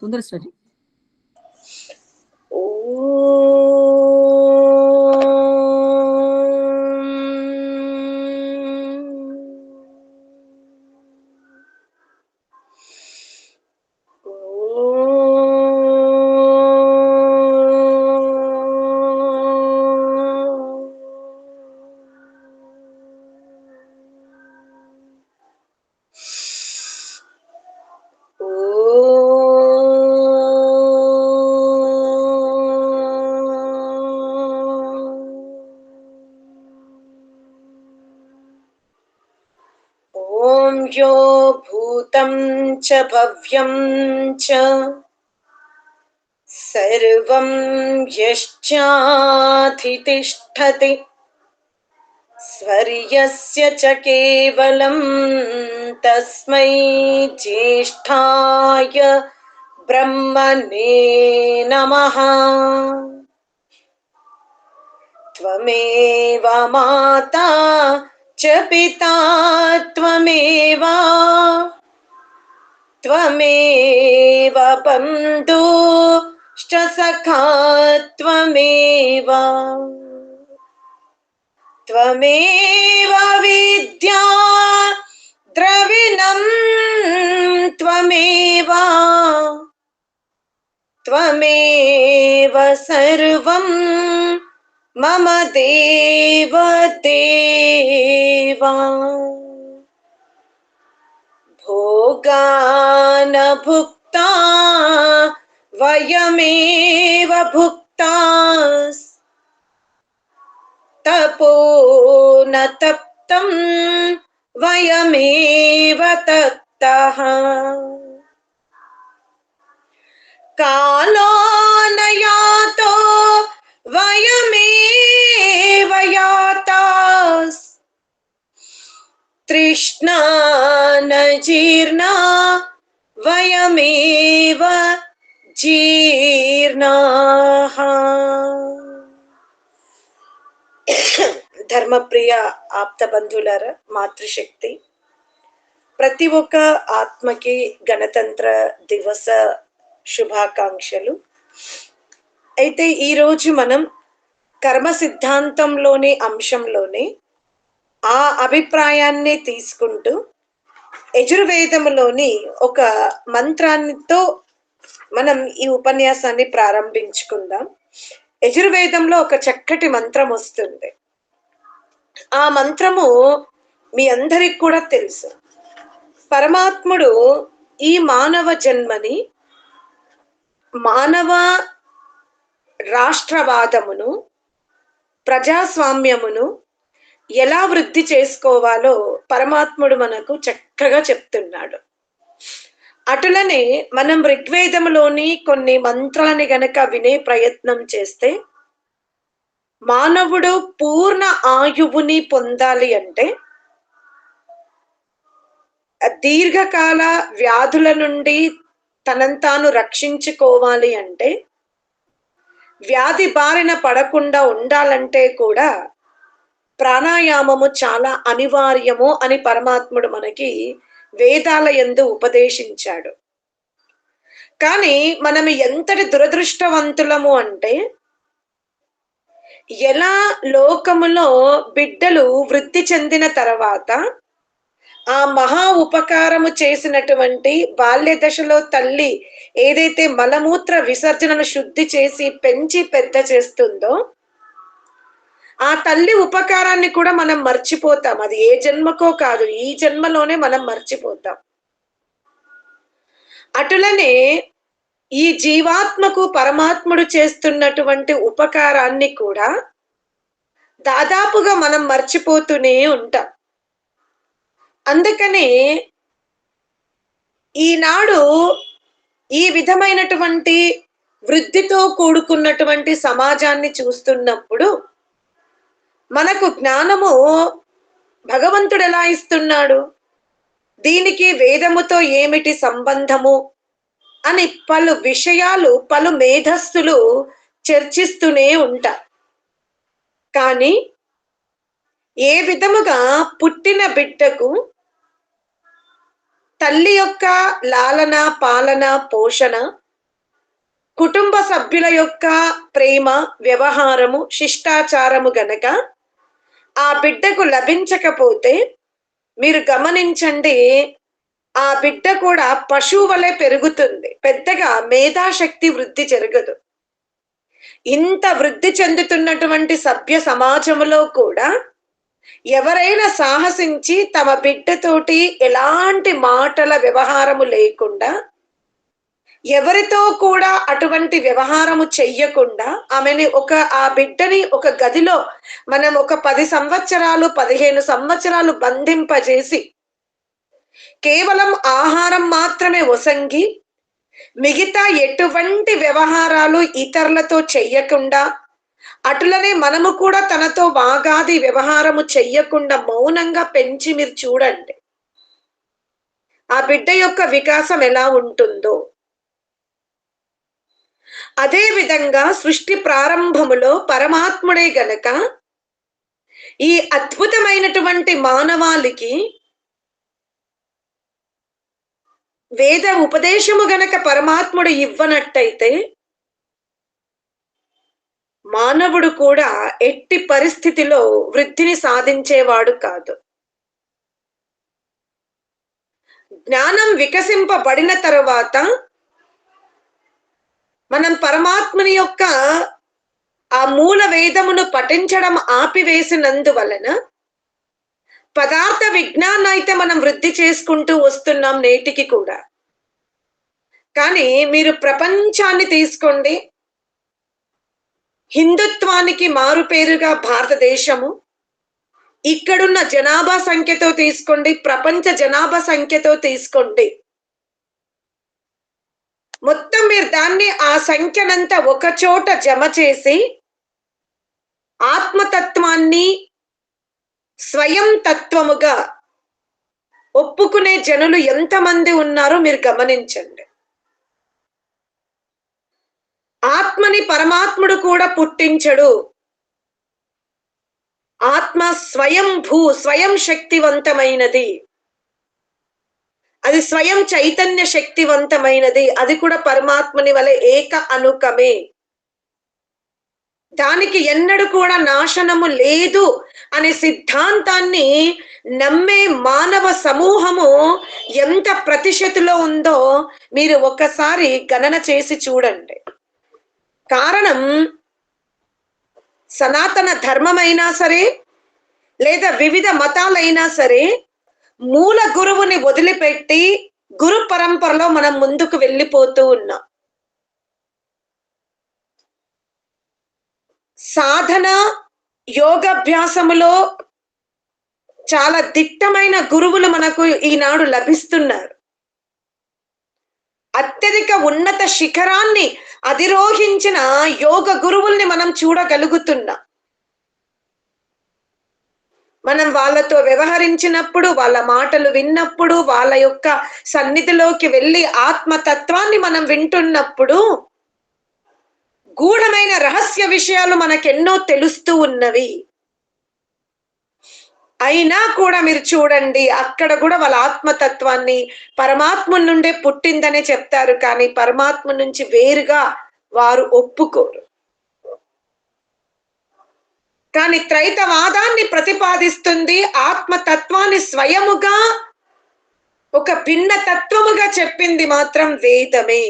తొందర స్టార్ట్. यो भूतं च भव्यं च सर्वं यश्चाधितिष्ठति स्वर्यस्य च केवलं तस्मै ज्येष्ठाय ब्रह्मणे नमः। त्वमेव माता च पिता त्वमेव त्वमेव बन्धुश्च सखा त्वमेव त्वमेव विद्या द्रविणं त्वमेव त्वमेव सर्वं मम देव देवा। भोगान् भुक्ता वयमेव भुक्तास् तपो न तप्तं वयमेव तप्तः। कालो न यातो वयमेव यातास् तृष्णा न जीर्णा वयमेव जीर्णाः। ధర్మప్రియ ఆప్త బంధువులారా, మాతృశక్తి ప్రతి ఒక్క ఆత్మకి గణతంత్ర దివస శుభాకాంక్షలు. అయితే ఈరోజు మనం కర్మ సిద్ధాంతంలోని అంశంలోనే ఆ అభిప్రాయాన్ని తీసుకుంటూ యజుర్వేదములోని ఒక మంత్రాన్నితో మనం ఈ ఉపన్యాసాన్ని ప్రారంభించుకుందాం. యజుర్వేదంలో ఒక చక్కటి మంత్రం వస్తుంది. ఆ మంత్రము మీ అందరికి కూడా తెలుసు. పరమాత్ముడు ఈ మానవ జన్మని మానవ రాష్ట్రవాదమును ప్రజాస్వామ్యమును ఎలా వృద్ధి చేసుకోవాలో పరమాత్ముడు మనకు చక్కగా చెప్తున్నాడు. అటులనే మనం ఋగ్వేదములోని కొన్ని మంత్రాలని గనక వినే ప్రయత్నం చేస్తే మానవుడు పూర్ణ ఆయువుని పొందాలి అంటే, దీర్ఘకాల వ్యాధుల నుండి తనంతాను రక్షించుకోవాలి అంటే, వ్యాధి బారిన పడకుండా ఉండాలంటే కూడా ప్రాణాయామము చాలా అనివార్యము అని పరమాత్ముడు మనకి వేదాల యందు ఉపదేశించాడు. కానీ మనం ఎంతటి దురదృష్టవంతులము అంటే, ఎలా లోకములో బిడ్డలు వృద్ధి చెందిన తర్వాత ఆ మహా ఉపకారము చేసినటువంటి బాల్య దశలో తల్లి ఏదైతే మలమూత్ర విసర్జనను శుద్ధి చేసి పెంచి పెద్ద చేస్తుందో ఆ తల్లి ఉపకారాన్ని కూడా మనం మర్చిపోతాం. అది ఏ జన్మకో కాదు, ఈ జన్మలోనే మనం మర్చిపోతాం. అటులనే ఈ జీవాత్మకు పరమాత్ముడు చేస్తున్నటువంటి ఉపకారాన్ని కూడా దాదాపుగా మనం మర్చిపోతూనే ఉంటాం. అందుకనే ఈనాడు ఈ విధమైనటువంటి వృద్ధితో కూడుకున్నటువంటి సమాజాన్ని చూస్తున్నప్పుడు మనకు జ్ఞానము భగవంతుడు ఎలా ఇస్తున్నాడు, దీనికి వేదముతో ఏమిటి సంబంధము అని పలు విషయాలు పలు మేధస్సులు చర్చిస్తూనే ఉంటారు. కానీ ఏ విధముగా పుట్టిన బిడ్డకు తల్లి యొక్క లాలన పాలన పోషణ కుటుంబ సభ్యుల యొక్క ప్రేమ, వ్యవహారము, శిష్టాచారము గనక ఆ బిడ్డకు లభించకపోతే మీరు గమనించండి, ఆ బిడ్డ కూడా పశువు వలె పెరుగుతుంది. పెద్దగా మేధాశక్తి వృద్ధి జరగదు. ఇంత వృద్ధి చెందుతున్నటువంటి సభ్య సమాజంలో కూడా ఎవరైనా సాహసించి తమ బిడ్డతోటి ఎలాంటి మాటల వ్యవహారము లేకుండా, ఎవరితో కూడా అటువంటి వ్యవహారము చెయ్యకుండా ఆ బిడ్డని ఒక గదిలో మనం ఒక 10 సంవత్సరాలు, 15 సంవత్సరాలు బంధింపజేసి కేవలం ఆహారం మాత్రమే ఒసంగి మిగతా ఎటువంటి వ్యవహారాలు ఇతరులతో చెయ్యకుండా, అటులనే మనము కూడా తనతో వాగాది వ్యవహారము చెయ్యకుండా మౌనంగా పెంచి మీరు చూడండి ఆ బిడ్డ యొక్క వికాసం ఎలా ఉంటుందో. అదే విధంగా సృష్టి ప్రారంభములో పరమాత్ముడే గనక ఈ అద్భుతమైనటువంటి మానవాళికి వేద ఉపదేశము గనక పరమాత్ముడు ఇవ్వనట్టయితే మానవుడు కూడా ఎట్టి పరిస్థితిలో వృద్ధిని సాధించేవాడు కాదు. జ్ఞానం వికసింపబడిన తరువాత మనం పరమాత్ముని యొక్క ఆ మూల వేదమును పఠించడం ఆపివేసినందువలన పదార్థ విజ్ఞానం అయితే మనం వృద్ధి చేసుకుంటూ వస్తున్నాం నేటికి కూడా. కానీ మీరు ప్రపంచాన్ని తీసుకోండి, హిందుత్వానికి మారుపేరుగా భారతదేశము, ఇక్కడున్న జనాభా సంఖ్యతో తీసుకోండి, ప్రపంచ జనాభా సంఖ్యతో తీసుకోండి, మొత్తం మీరు దాన్ని ఆ సంఖ్యనంతా ఒక చోట జమ చేసి ఆత్మతత్వాన్ని స్వయం తత్వముగా ఒప్పుకునే జనులు ఎంతమంది ఉన్నారో మీరు గమనించండి. ఆత్మని పరమాత్ముడు కూడా పుట్టించడు. ఆత్మ స్వయం శక్తివంతమైనది, అది స్వయం చైతన్య శక్తివంతమైనది, అది కూడా పరమాత్ముని వలె ఏక అనుకమే. దానికి ఎన్నడూ కూడా నాశనము లేదు అనే సిద్ధాంతాన్ని నమ్మే మానవ సమూహము ఎంత ప్రతిశతిలో ఉందో మీరు ఒక్కసారి గణన చేసి చూడండి. కారణం సనాతన ధర్మమైనా సరే లేదా వివిధ మతాలైనా సరే మూల గురువుని వదిలిపెట్టి గురు పరంపరలో మనం ముందుకు వెళ్ళిపోతూ ఉన్నాం. సాధన యోగాభ్యాసములో చాలా దిట్టమైన గురువులు మనకు ఈనాడు లభిస్తున్నారు. అత్యధిక ఉన్నత శిఖరాన్ని అధిరోహించిన యోగ గురువుల్ని మనం చూడగలుగుతున్నాం. మనం వాళ్ళతో వ్యవహరించినప్పుడు, వాళ్ళ మాటలు విన్నప్పుడు, వాళ్ళ యొక్క సన్నిధిలోకి వెళ్ళి ఆత్మతత్వాన్ని మనం వింటున్నప్పుడు గూఢమైన రహస్య విషయాలు మనకెన్నో తెలుస్తూ ఉన్నవి. అయినా కూడా మీరు చూడండి, అక్కడ కూడా వాళ్ళ ఆత్మతత్వాన్ని పరమాత్మ నుండే పుట్టిందనే చెప్తారు, కానీ పరమాత్మ నుంచి వేరుగా వారు ఒప్పుకోరు. కానీ త్రైతవాదాన్ని ప్రతిపాదిస్తుంది, ఆత్మతత్వాన్ని స్వయముగా ఒక భిన్న తత్వముగా చెప్పింది మాత్రం వేదమే.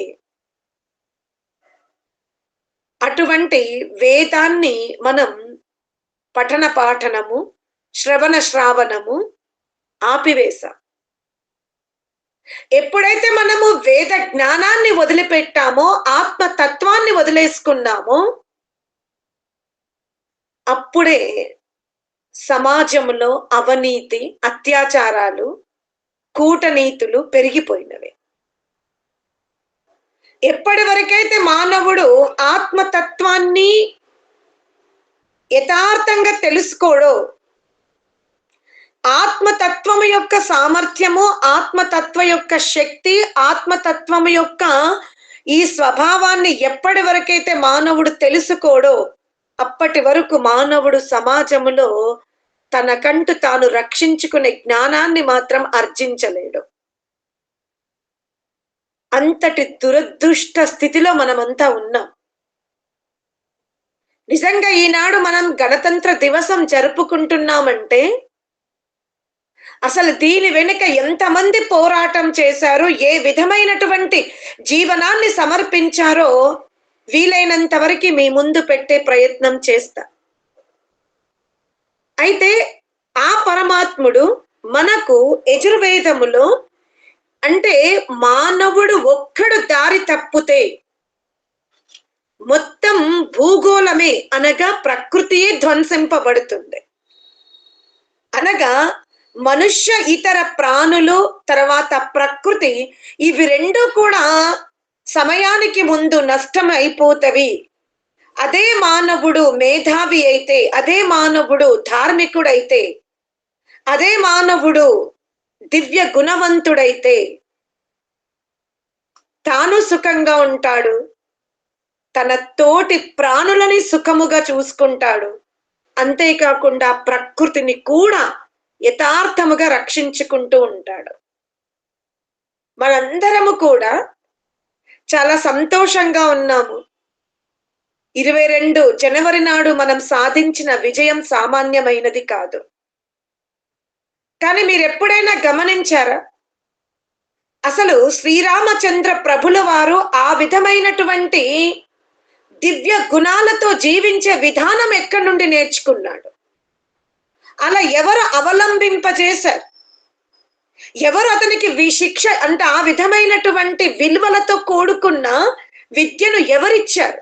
అటువంటి వేదాన్ని మనం పఠన పాఠనము, శ్రవణ శ్రావణము ఆపివేశాం. ఎప్పుడైతే మనము వేద జ్ఞానాన్ని వదిలిపెట్టామో, ఆత్మతత్వాన్ని వదిలేసుకున్నామో, అప్పుడే సమాజంలో అవినీతి, అత్యాచారాలు, కూటనీతులు పెరిగిపోయినవి. ఎప్పటి వరకైతే మానవుడు ఆత్మతత్వాన్ని యథార్థంగా తెలుసుకోడో, ఆత్మతత్వము యొక్క సామర్థ్యము, ఆత్మతత్వ యొక్క శక్తి, ఆత్మతత్వము యొక్క ఈ స్వభావాన్ని ఎప్పటి వరకైతే మానవుడు తెలుసుకోడో, అప్పటి వరకు మానవుడు సమాజములో తనకంటూ తాను రక్షించుకునే జ్ఞానాన్ని మాత్రం ఆర్జించలేడు. అంతటి దురదృష్ట స్థితిలో మనమంతా ఉన్నాం. నిజంగా ఈనాడు మనం గణతంత్ర దివసం జరుపుకుంటున్నామంటే అసలు దీని వెనుక ఎంతమంది పోరాటం చేశారు, ఏ విధమైనటువంటి జీవనాన్ని సమర్పించారో వీలైనంత వరకు మీ ముందు పెట్టే ప్రయత్నం చేస్తా. అయితే ఆ పరమాత్ముడు మనకు యజుర్వేదములో అంటే మానవుడు ఒక్కడు దారి తప్పితే మొత్తం భూగోళమే అనగా ప్రకృతియే ధ్వంసింపబడుతుంది. అనగా మనుష్య ఇతర ప్రాణులు తర్వాత ప్రకృతి ఇవి రెండు కూడా సమయానికి ముందు నష్టం అయిపోతవి. అదే మానవుడు మేధావి అయితే, అదే మానవుడు ధార్మికుడైతే, అదే మానవుడు దివ్య గుణవంతుడైతే తాను సుఖంగా ఉంటాడు, తన తోటి ప్రాణులని సుఖముగా చూసుకుంటాడు, అంతేకాకుండా ప్రకృతిని కూడా యథార్థముగా రక్షించుకుంటూ ఉంటాడు. మనందరము కూడా చాలా సంతోషంగా ఉన్నాము. 22 జనవరి నాడు మనం సాధించిన విజయం సామాన్యమైనది కాదు. కానీ మీరు ఎప్పుడైనా గమనించారా, అసలు శ్రీరామచంద్ర ప్రభుల వారు ఆ విధమైనటువంటి దివ్య గుణాలతో జీవించే విధానం ఎక్కడి నుండి నేర్చుకున్నాడు? అలా ఎవరు అవలంబింపజేశారు? ఎవరు అతనికి శిక్ష అంటే ఆ విధమైనటువంటి విలువలతో కూడుకున్న విద్యను ఎవరిచ్చారు?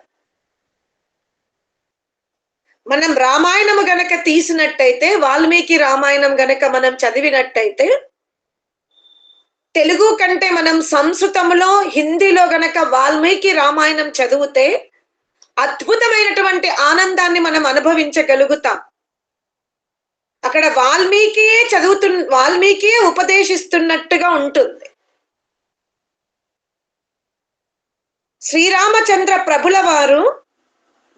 మనం రామాయణము గనక తీసినట్టయితే, వాల్మీకి రామాయణం గనక మనం చదివినట్టయితే, తెలుగు కంటే మనం సంస్కృతంలో హిందీలో గనక వాల్మీకి రామాయణం చదివితే అద్భుతమైనటువంటి ఆనందాన్ని మనం అనుభవించగలుగుతాం. అక్కడ వాల్మీకియే ఉపదేశిస్తున్నట్టుగా ఉంటుంది. శ్రీరామచంద్ర ప్రభుల వారు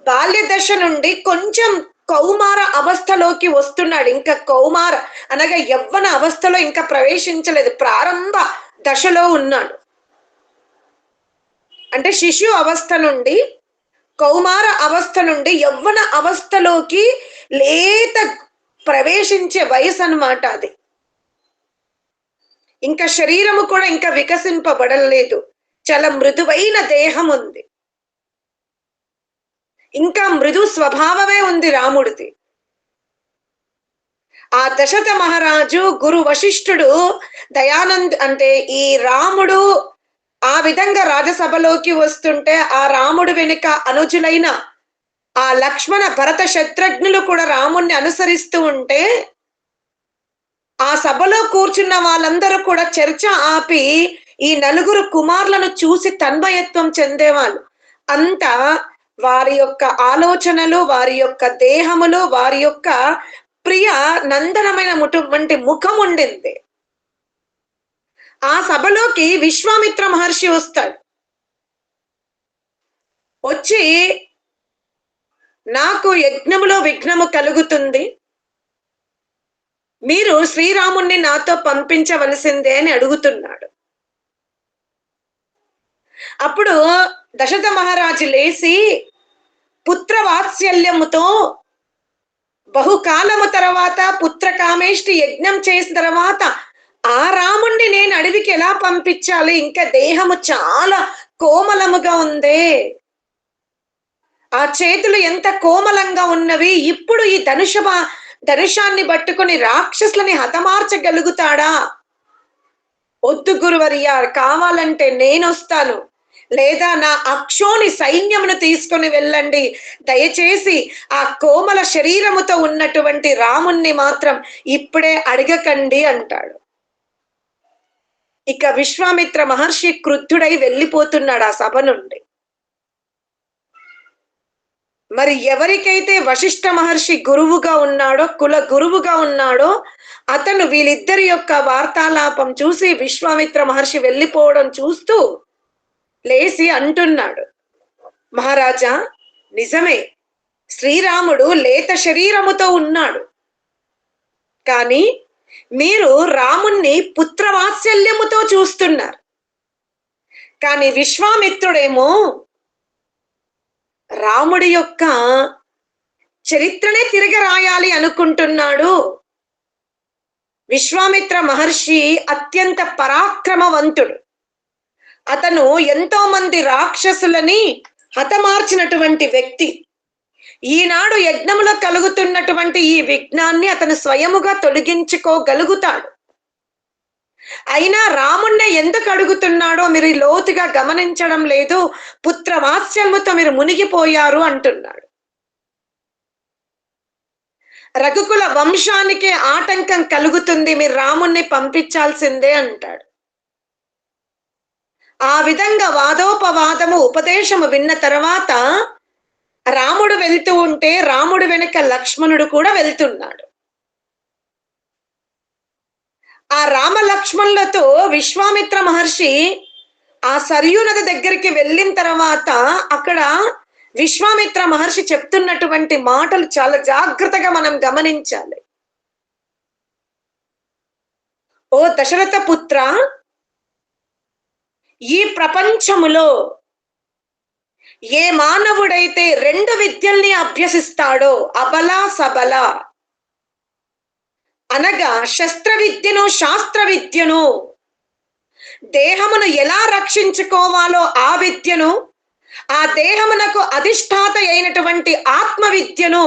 బాల్య దశ నుండి కొంచెం కౌమార అవస్థలోకి వస్తున్నాడు. ఇంకా కౌమార అనగా యవ్వన అవస్థలో ఇంకా ప్రవేశించలేదు, ప్రారంభ దశలో ఉన్నాడు. అంటే శిశు అవస్థ నుండి, కౌమార అవస్థ నుండి యవ్వన అవస్థలోకి లేత ప్రవేశించే వయసు అన్నమాట అది. ఇంకా శరీరము కూడా ఇంకా వికసింపబడలేదు, చాలా మృదువైన దేహం ఉంది, ఇంకా మృదు స్వభావమే ఉంది రాముడిది. ఆ దశరథ మహారాజు గురు వశిష్ఠుడు దయానంద్ అంటే ఈ రాముడు ఆ విధంగా రాజసభలోకి వస్తుంటే ఆ రాముడు వెనుక అనుజులైన ఆ లక్ష్మణ భరత శత్రుఘ్నులు కూడా రాముణ్ణి అనుసరిస్తూ ఉంటే ఆ సభలో కూర్చున్న వాళ్ళందరూ కూడా చర్చ ఆపి ఈ నలుగురు కుమారులను చూసి తన్మయత్వం చెందేవాళ్ళు. అంతా వారి యొక్క ఆలోచనలు, వారి యొక్క దేహములు, వారి యొక్క ప్రియ నందనమైన ముఖం ఉండింది. ఆ సభలోకి విశ్వామిత్ర మహర్షి వస్తాడు. వచ్చి నాకు యజ్ఞములో విఘ్నము కలుగుతుంది, మీరు శ్రీరాముణ్ణి నాతో పంపించవలసిందే అని అడుగుతున్నాడు. అప్పుడు దశరథ మహారాజు లేచి పుత్ర వాత్సల్యముతో బహుకాలము తర్వాత పుత్ర కామేష్టి యజ్ఞం చేసిన తర్వాత ఆ రాముణ్ణి నేను అడవికి ఎలా పంపించాలి? ఇంకా దేహము చాలా కోమలముగా ఉందే, ఆ చేతులు ఎంత కోమలంగా ఉన్నవి, ఇప్పుడు ఈ ధనుషాన్ని పట్టుకుని రాక్షసులని హతమార్చగలుగుతాడా? వద్దు గురువర్య, కావాలంటే నేనొస్తాను, లేదా నా అక్షోని సైన్యమును తీసుకొని వెళ్ళండి, దయచేసి ఆ కోమల శరీరముతో ఉన్నటువంటి రాముణ్ణి మాత్రం ఇప్పుడే అడగకండి అంటాడు. ఇక విశ్వామిత్ర మహర్షి క్రుద్ధుడై వెళ్ళిపోతున్నాడు ఆ సభ నుండి. మరి ఎవరికైతే వశిష్ఠ మహర్షి గురువుగా ఉన్నాడో, కుల గురువుగా ఉన్నాడో, అతను వీళ్ళిద్దరి యొక్క వార్తాలాపం చూసి విశ్వామిత్ర మహర్షి వెళ్ళిపోవడం చూస్తూ లేచి అంటున్నాడు, మహారాజా నిజమే, శ్రీరాముడు లేత శరీరముతో ఉన్నాడు, కానీ మీరు రాముణ్ణి పుత్రవాత్సల్యముతో చూస్తున్నారు. కానీ విశ్వామిత్రుడేమో రాముడి యొక్క చరిత్రనే తిరిగి రాయాలి అనుకుంటున్నాడు. విశ్వామిత్ర మహర్షి అత్యంత పరాక్రమవంతుడు. అతను ఎంతో మంది రాక్షసులని హతమార్చినటువంటి వ్యక్తి. ఈనాడు యజ్ఞంలో కలుగుతున్నటువంటి ఈ విఘ్నాన్ని అతను స్వయముగా తొలగించుకోగలుగుతాడు. అయినా రాముణ్ణి ఎందుకు అడుగుతున్నాడో మీరు లోతుగా గమనించడం లేదు. పుత్ర వాత్సల్యముతో మీరు మునిగిపోయారు అంటున్నాడు. రఘుకుల వంశానికే ఆటంకం కలుగుతుంది, మీరు రాముణ్ణి పంపించాల్సిందే అంటాడు. ఆ విధంగా వాదోపవాదము ఉపదేశము విన్న తర్వాత రాముడు వెళ్తూ ఉంటే రాముడు వెనుక లక్ష్మణుడు కూడా వెళ్తున్నాడు. ఆ రామ లక్ష్మణులతో విశ్వామిత్ర మహర్షి ఆ సరయూ నది దగ్గరికి వెళ్ళిన తర్వాత అక్కడ విశ్వామిత్ర మహర్షి చెప్తున్నటువంటి మాటలు చాలా జాగ్రత్తగా మనం గమనించాలి. ఓ దశరథ పుత్ర, ఈ ప్రపంచములో ఏ మానవుడైతే 2 విద్యల్ని అభ్యసిస్తాడో, అబల సబల అనగా శస్త్ర విద్యను శాస్త్ర విద్యను, దేహమును ఎలా రక్షించుకోవాలో ఆ విద్యను, ఆ దేహమునకు అధిష్టాత అయినటువంటి ఆత్మ విద్యను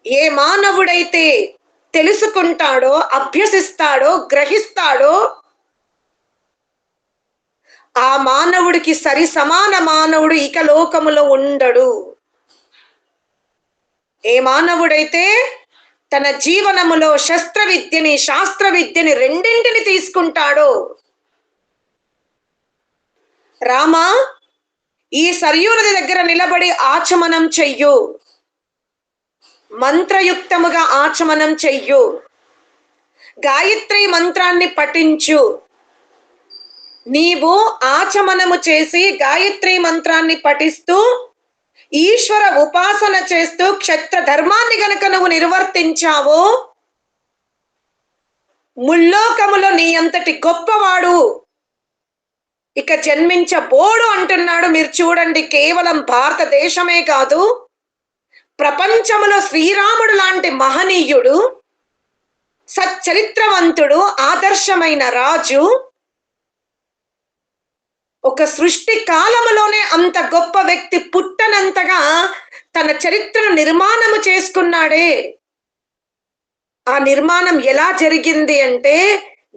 ఏ మానవుడైతే తెలుసుకుంటాడో, అభ్యసిస్తాడో, గ్రహిస్తాడో ఆ మానవుడికి సరి సమాన మానవుడు ఇక లోకములో ఉండడు. ఏ మానవుడైతే తన జీవనములో శస్త్ర విద్యని శాస్త్ర విద్యని రెండింటిని తీసుకుంటాడో, రామా ఈ సరయూ నది దగ్గర నిలబడి ఆచమనం చెయ్యు, మంత్రయుక్తముగా ఆచమనం చెయ్యు, గాయత్రి మంత్రాన్ని పఠించు. నీవు ఆచమనము చేసి గాయత్రి మంత్రాన్ని పఠిస్తూ ఈశ్వర ఉపాసన చేస్తూ క్షత్ర ధర్మాన్ని గనక నువ్వు నిర్వర్తించావో ముల్లోకములో నీ అంతటి గొప్పవాడు ఇక జన్మించబోడు అంటున్నాడు. మీరు చూడండి, కేవలం భారతదేశమే కాదు, ప్రపంచములో శ్రీరాముడు లాంటి మహనీయుడు, సచ్చరిత్రవంతుడు, ఆదర్శమైన రాజు ఒక సృష్టి కాలములోనే అంత గొప్ప వ్యక్తి పుట్టనంతగా తన చరిత్రను నిర్మాణము చేసుకున్నాడే. ఆ నిర్మాణం ఎలా జరిగింది అంటే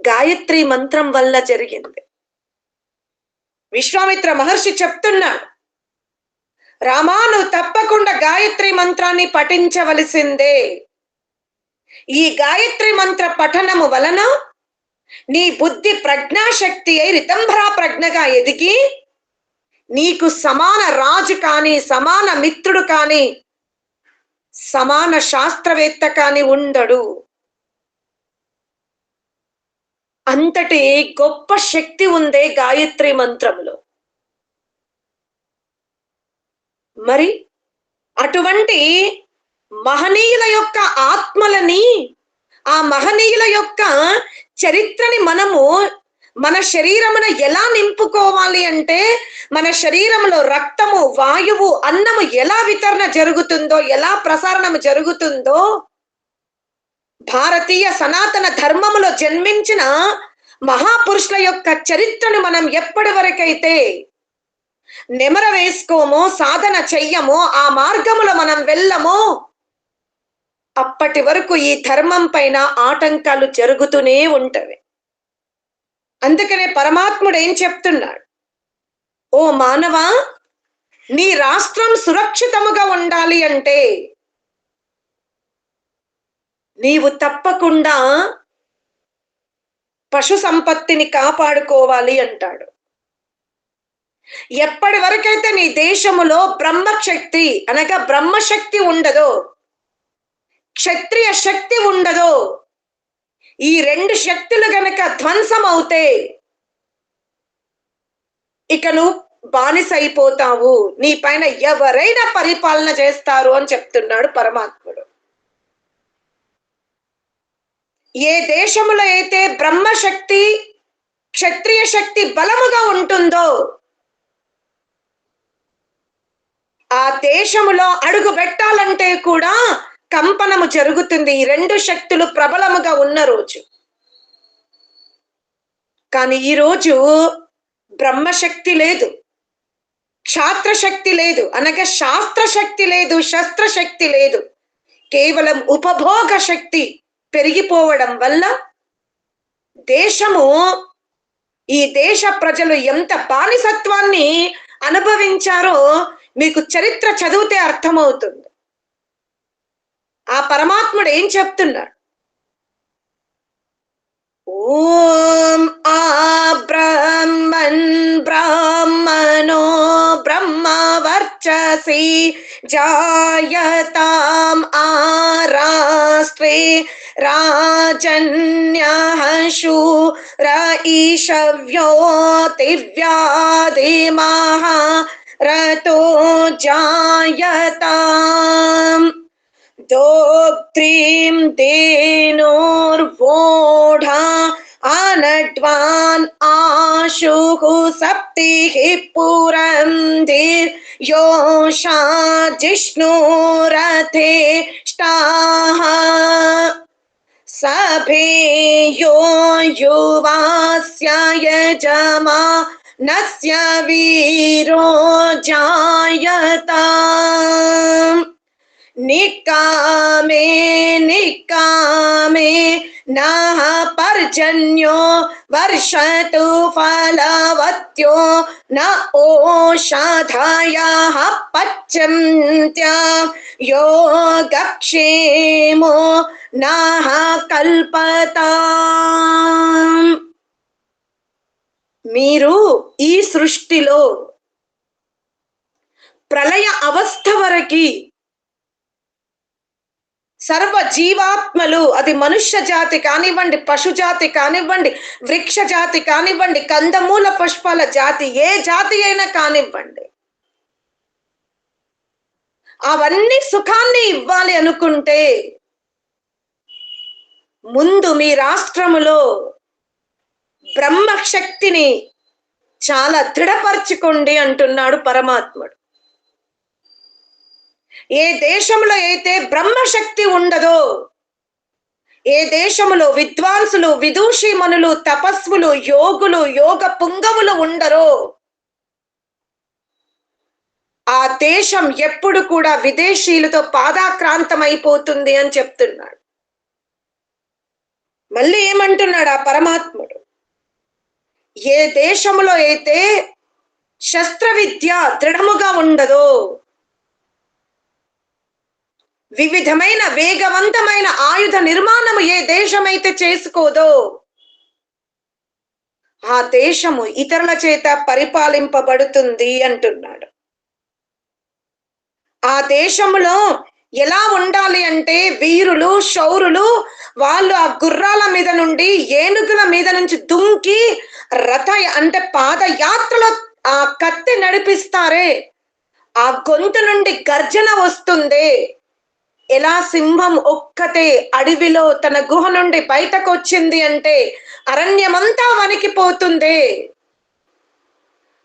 గాయత్రి మంత్రం వల్ల జరిగింది. విశ్వామిత్ర మహర్షి చెప్తున్నాడు, రామా నువ్వు తప్పకుండా గాయత్రి మంత్రాన్ని పఠించవలసిందే. ఈ గాయత్రి మంత్ర పఠనము వలన నీ బుద్ధి ప్రజ్ఞాశక్తి అయి రితంభరా ప్రజ్ఞగా ఎదిగి నీకు సమాన రాజు కాని, సమాన మిత్రుడు కాని, సమాన శాస్త్రవేత్త కాని ఉండడు. అంతటి గొప్ప శక్తి ఉందే గాయత్రి మంత్రములో. మరి అటువంటి మహనీయుల యొక్క ఆత్మలని, ఆ మహనీయుల యొక్క చరిత్రని మనము మన శరీరమున ఎలా నింపుకోవాలి అంటే, మన శరీరంలో రక్తము, వాయువు, అన్నము ఎలా వితరణ జరుగుతుందో, ఎలా ప్రసారణం జరుగుతుందో, భారతీయ సనాతన ధర్మములో జన్మించిన మహాపురుషుల యొక్క చరిత్రను మనం ఎప్పటి వరకైతే నెమర వేసుకోమో, సాధన చెయ్యమో, ఆ మార్గములో మనం వెళ్ళమో అప్పటి వరకు ఈ ధర్మం పైన ఆటంకాలు జరుగుతూనే ఉంటవి. అందుకనే పరమాత్ముడు ఏం చెప్తున్నాడు, ఓ మానవా, నీ రాష్ట్రం సురక్షితముగా ఉండాలి అంటే నీవు తప్పకుండా పశు సంపత్తిని కాపాడుకోవాలి అంటాడు. ఎప్పటి వరకైతే నీ దేశములో బ్రహ్మశక్తి అనగా బ్రహ్మశక్తి ఉండదో, క్షత్రియ శక్తి ఉండదో, ఈ 2 శక్తులు గనక ధ్వంసం అవుతే ఇక నువ్వు బానిసైపోతావు, నీ పైన ఎవరైనా పరిపాలన చేస్తారు అని చెప్తున్నాడు పరమాత్ముడు. ఏ దేశములో అయితే బ్రహ్మశక్తి క్షత్రియ శక్తి బలముగా ఉంటుందో ఆ దేశములో అడుగు పెట్టాలంటే కూడా కంపనము జరుగుతుంది. ఈ రెండు శక్తులు ప్రబలముగా ఉన్న రోజు. కానీ ఈ రోజు బ్రహ్మశక్తి లేదు, క్షాత్రశక్తి లేదు, అనగా శాస్త్రశక్తి లేదు, శస్త్రశక్తి లేదు. కేవలం ఉపభోగ శక్తి పెరిగిపోవడం వల్ల దేశము, ఈ దేశ ప్రజలు ఎంత బానిసత్వాన్ని అనుభవించారో మీకు చరిత్ర చదివితే అర్థమవుతుంది. ఆ పరమాత్ముడు ఏం చెప్తున్నాడు? ఓం ఆ బ్రహ్మన్ బ్రాహ్మణో బ్రహ్మవర్చసి జాయతాం ఆరాష్ట్రే రాజన్యః శూర ఈశవ్యో దివ్యాదిమః రతో జాయతాం दोत्रीं धेनोर्वोढा आनड्वान् आशुः सप्तिः पुरन्धिर्योषा जिष्णुरथे ष्टाः सभेयो युवास्य यजमानस्य वीरो जायताम् निकामे निकामे नः पर्जन्यो वर्षतु फलवत्यो न ओषधयः पच्यन्त्या योगक्षेमो नः कल्पताम्. మీరు ఈ సృష్టిలో ప్రళయ అవస్థ వరకి సర్వ జీవాత్మలు, అది మనుష్య జాతి కానివ్వండి, పశు జాతి కానివ్వండి, వృక్ష జాతి కానివ్వండి, కందమూల పుష్పాల జాతి, ఏ జాతి అయినా కానివ్వండి, అవన్నీ సుఖాన్ని ఇవ్వాలి అనుకుంటే ముందు మీ రాష్ట్రములో బ్రహ్మశక్తిని చాలా దృఢపరచుకోండి అంటున్నాడు పరమాత్ముడు. ఏ దేశంలో అయితే బ్రహ్మశక్తి ఉండదో, ఏ దేశంలో విద్వాంసులు, విదూషిమనులు, తపస్సులు, యోగులు, యోగ పుంగవులు ఉండరో ఆ దేశం ఎప్పుడు కూడా విదేశీయులతో పాదాక్రాంతమైపోతుంది అని చెప్తున్నాడు. మళ్ళీ ఏమంటున్నాడు ఆ పరమాత్ముడు? ఏ దేశంలో అయితే శస్త్ర విద్య దృఢముగా ఉండదో, వివిధమైన వేగవంతమైన ఆయుధ నిర్మాణము ఏ దేశమైతే చేసుకోదో ఆ దేశము ఇతరుల చేత పరిపాలింపబడుతుంది అంటున్నాడు. ఆ దేశంలో ఎలా ఉండాలి అంటే వీరులు, శౌరులు, వాళ్ళు ఆ గుర్రాల మీద నుండి, ఏనుగుల మీద నుంచి దుంకి రథ అంటే పాదయాత్రలో ఆ కత్తి నడిపిస్తారే, ఆ గొంతు నుండి గర్జన వస్తుంది. ఎలా సింహం ఒక్కటే అడవిలో తన గుహ నుండి బయటకు వచ్చింది అంటే అరణ్యమంతా వణికిపోతుంది.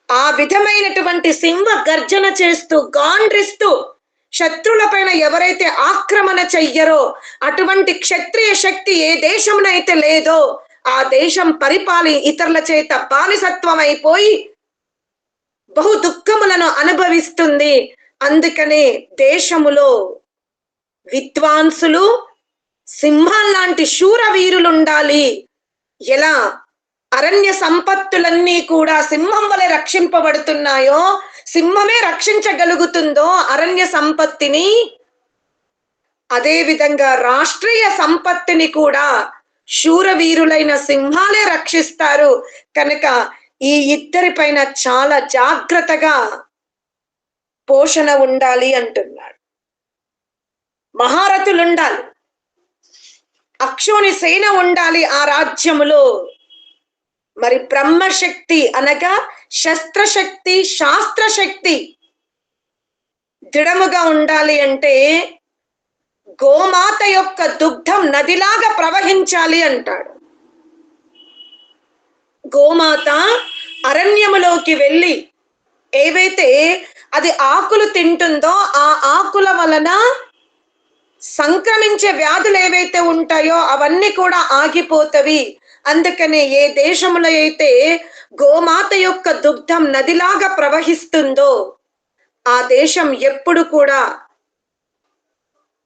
ఆ విధమైనటువంటి సింహ గర్జన చేస్తూ, గాండ్రిస్తూ శత్రువుల పైన ఎవరైతే ఆక్రమణ చెయ్యరో అటువంటి క్షత్రియ శక్తి ఏ దేశంనైతే లేదో ఆ దేశం పరిపాలి ఇతరుల చేత బానిసత్వం అయిపోయి బహు దుఃఖములను అనుభవిస్తుంది. అందుకనే దేశములో విద్వాంసులు, సింహం లాంటి శూర వీరులు ఉండాలి. ఎలా అరణ్య సంపత్తులన్నీ కూడా సింహం వలె రక్షింపబడుతున్నాయో, సింహమే రక్షించగలుగుతుందో అరణ్య సంపత్తిని, అదే విధంగా రాష్ట్రీయ సంపత్తిని కూడా శూరవీరులైన సింహాలే రక్షిస్తారు. కనుక ఈ ఇద్దరి పైన చాలా జాగ్రత్తగా పోషణ ఉండాలి అంటున్నాడు. మహారథులు ఉండాలి, అక్షోని సేన ఉండాలి ఆ రాజ్యములో. మరి బ్రహ్మశక్తి అనగా శస్త్రశక్తి, శాస్త్రశక్తి దృఢముగా ఉండాలి అంటే గోమాత యొక్క దుగ్ధం నదిలాగా ప్రవహించాలి అంటాడు. గోమాత అరణ్యములోకి వెళ్ళి ఏవైతే అది ఆకులు తింటుందో ఆ ఆకుల వలన సంక్రమించే వ్యాధులు ఏవైతే ఉంటాయో అవన్నీ కూడా ఆగిపోతవి. అందుకనే ఏ దేశంలో అయితే గోమాత యొక్క దుగ్ధం నదిలాగా ప్రవహిస్తుందో ఆ దేశం ఎప్పుడు కూడా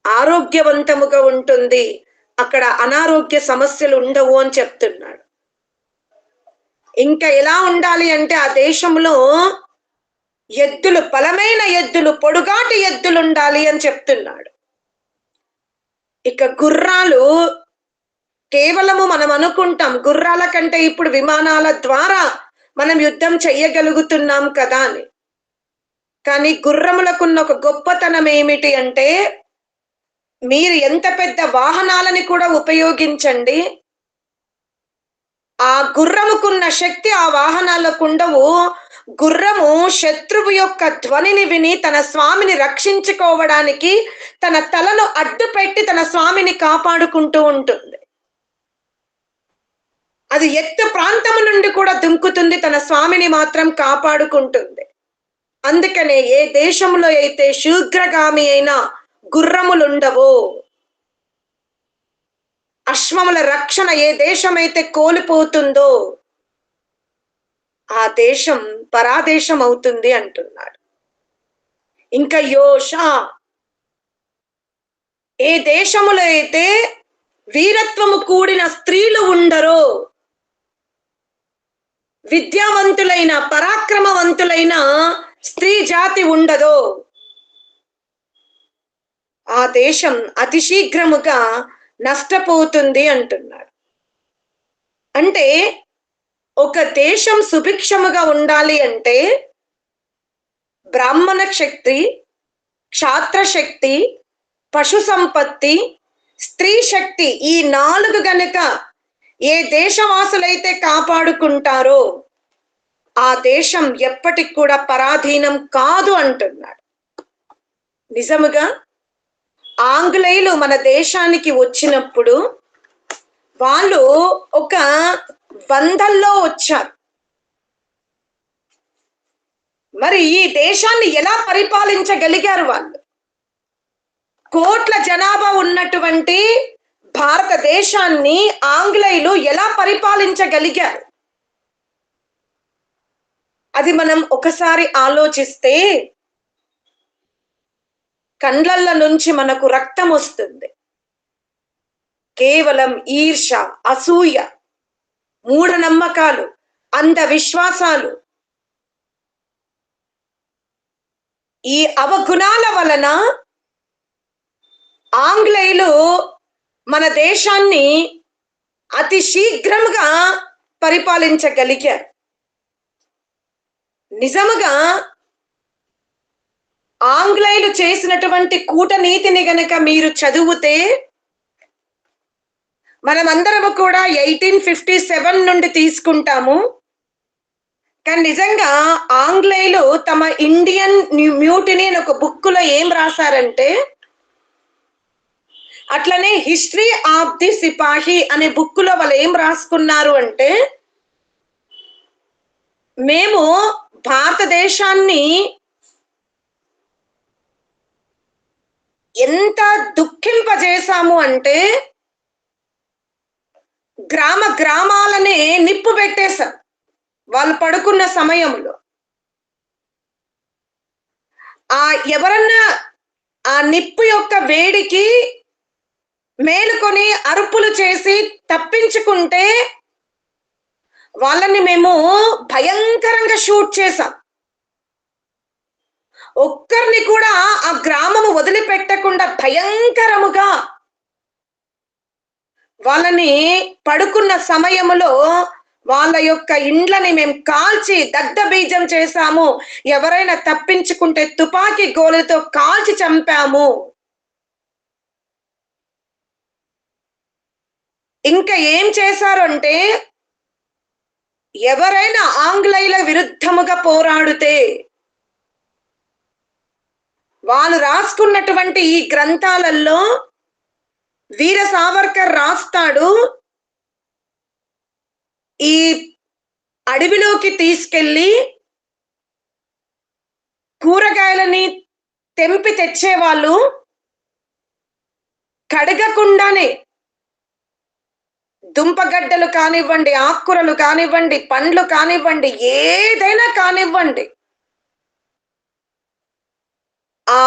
ఆరోగ్యవంతముగా ఉంటుంది. అక్కడ అనారోగ్య సమస్యలు ఉండవు అని చెప్తున్నాడు. ఇంకా ఎలా ఉండాలి అంటే ఆ దేశంలో ఎద్దులు, బలమైన ఎద్దులు, పొడుగాటి ఎద్దులు ఉండాలి అని చెప్తున్నాడు. ఇక గుర్రాలు కేవలము మనం అనుకుంటాం గుర్రాల కంటే ఇప్పుడు విమానాల ద్వారా మనం యుద్ధం చెయ్యగలుగుతున్నాం కదా అని. కానీ గుర్రములకున్న ఒక గొప్పతనం ఏమిటి అంటే మీరు ఎంత పెద్ద వాహనాలని కూడా ఉపయోగించండి, ఆ గుర్రముకున్న శక్తి ఆ వాహనాలకు ఉండవు. గుర్రము శత్రువు యొక్క ధ్వనిని విని తన స్వామిని రక్షించుకోవడానికి తన తలను అడ్డు పెట్టి తన స్వామిని కాపాడుకుంటూ ఉంటుంది. అది ఎత్తు ప్రాంతము నుండి కూడా దుంకుతుంది, తన స్వామిని మాత్రం కాపాడుకుంటుంది. అందుకనే ఏ దేశంలో అయితే శీఘ్రగామి అయిన గుర్రములుండవో, అశ్వముల రక్షణ ఏ దేశమైతే కోల్పోతుందో ఆ దేశం పరాదేశం అవుతుంది అంటున్నాడు. ఇంకా యోష, ఏ దేశములో అయితే వీరత్వము కూడిన స్త్రీలు ఉండరో, విద్యావంతులైన పరాక్రమవంతులైన స్త్రీ జాతి ఉండదో ఆ దేశం అతి శీఘ్రముగా నష్టపోతుంది అంటున్నాడు. అంటే ఒక దేశం సుభిక్షముగా ఉండాలి అంటే బ్రాహ్మణ శక్తి, క్షాత్ర శక్తి, పశు సంపత్తి, స్త్రీ శక్తి, ఈ 4 గనక ఏ దేశవాసులైతే కాపాడుకుంటారో ఆ దేశం ఎప్పటికి కూడా పరాధీనం కాదు అంటున్నాడు. నిజముగా ఆంగ్లేయులు మన దేశానికి వచ్చినప్పుడు వాళ్ళు ఒక వందల్లో వచ్చారు. మరి ఈ దేశాన్ని ఎలా పరిపాలించగలిగారు వాళ్ళు? కోట్ల జనాభా ఉన్నటువంటి భారతదేశాన్ని ఆంగ్లేయులు ఎలా పరిపాలించగలిగారు? అది మనం ఒకసారి ఆలోచిస్తే కండ్లల్ల నుంచి మనకు రక్తం వస్తుంది. కేవలం ఈర్ష, అసూయ, మూఢనమ్మకాలు, అంధవిశ్వాసాలు, ఈ అవగుణాల వలన ఆంగ్లేయులు మన దేశాన్ని అతి శీఘ్రంగా పరిపాలించగలిగారు. నిజముగా ఆంగ్లేయులు చేసినటువంటి కూటనీతిని గనక మీరు చదివితే మనమందరము కూడా 1857 నుండి తీసుకుంటాము. కానీ నిజంగా ఆంగ్లేయులు తమ ఇండియన్ మ్యూటినీ అని ఒక బుక్కులో ఏం రాశారంటే, అట్లనే హిస్టరీ ఆఫ్ ది సిపాహి అనే బుక్కులో వాళ్ళు ఏం రాసుకున్నారు అంటే, మేము భారతదేశాన్ని ఎంత దుఃఖింపజేశాము అంటే గ్రామ గ్రామాలనే నిప్పు పెట్టేశాం వాళ్ళు పడుకున్న సమయంలో. ఎవరన్నా ఆ నిప్పు యొక్క వేడికి మేలుకొని అరుపులు చేసి తప్పించుకుంటే వాళ్ళని మేము భయంకరంగా షూట్ చేశాం. ఒక్కరిని కూడా ఆ గ్రామము వదిలిపెట్టకుండా భయంకరముగా వాళ్ళని పడుకున్న సమయములో వాళ్ళ యొక్క ఇండ్లని మేము కాల్చి దగ్ధబీజం చేశాము. ఎవరైనా తప్పించుకుంటే తుపాకీ గోలుతో కాల్చి చంపాము. ఇంకా ఏం చేశారు అంటే, ఎవరైనా ఆంగ్లేయుల విరుద్ధముగా పోరాడితే వాళ్ళు రాసుకున్నటువంటి ఈ గ్రంథాలలో వీర సావర్కర్ రాస్తాడు, ఈ అడవిలోకి తీసుకెళ్ళి కూరగాయలని తెంపి తెచ్చేవాళ్ళు కడగకుండానే దుంపగడ్డలు కానివ్వండి, ఆకుకూరలు కానివ్వండి, పండ్లు కానివ్వండి, ఏదైనా కానివ్వండి, ఆ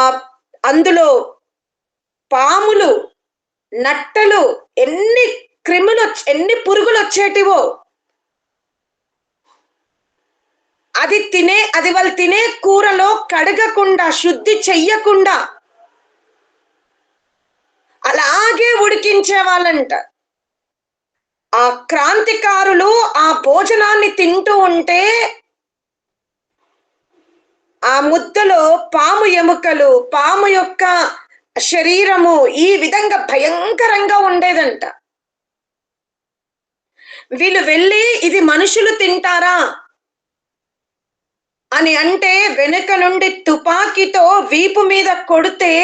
అందులో పాములు, నట్టలు, ఎన్ని ఎన్ని పురుగులు వచ్చేటివో అది వాళ్ళు తినే కూరలో కడగకుండా, శుద్ధి చెయ్యకుండా అలాగే ఉడికించే వాళ్ళంట. ఆ క్రాంతికారులు ఆ భోజనాన్ని తింటూ ఉంటే ఆ ముద్దలో పాము ఎముకలు, పాము యొక్క శరీరము ఈ విధంగా భయంకరంగా ఉండేదంట. వీళ్ళు వెళ్ళి ఇది మనుషులు తింటారా అని అంటే వెనుక నుండి తుపాకీతో వీపు మీద కొడితే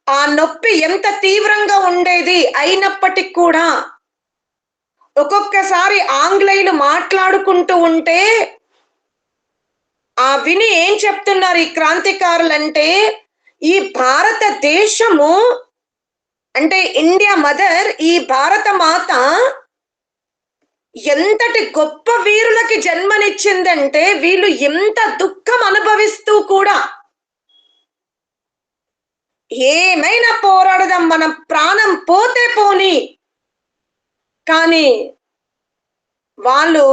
ఆ నొప్పి ఎంత తీవ్రంగా ఉండేది. అయినప్పటికీ కూడా ఒక్కొక్కసారి ఆంగ్లేయులు మాట్లాడుకుంటూ ఉంటే ఆ విని ఏం చెప్తున్నారు ఈ క్రాంతికారులంటే, ఈ భారతదేశము అంటే ఇండియా మదర్, ఈ భారత మాత ఎంతటి గొప్ప వీరులకి జన్మనిచ్చిందంటే వీళ్ళు ఎంత దుఃఖం అనుభవిస్తూ కూడా ఏమైనా పోరాడదాం, మనం ప్రాణం పోతే పోని, కానీ వాళ్ళు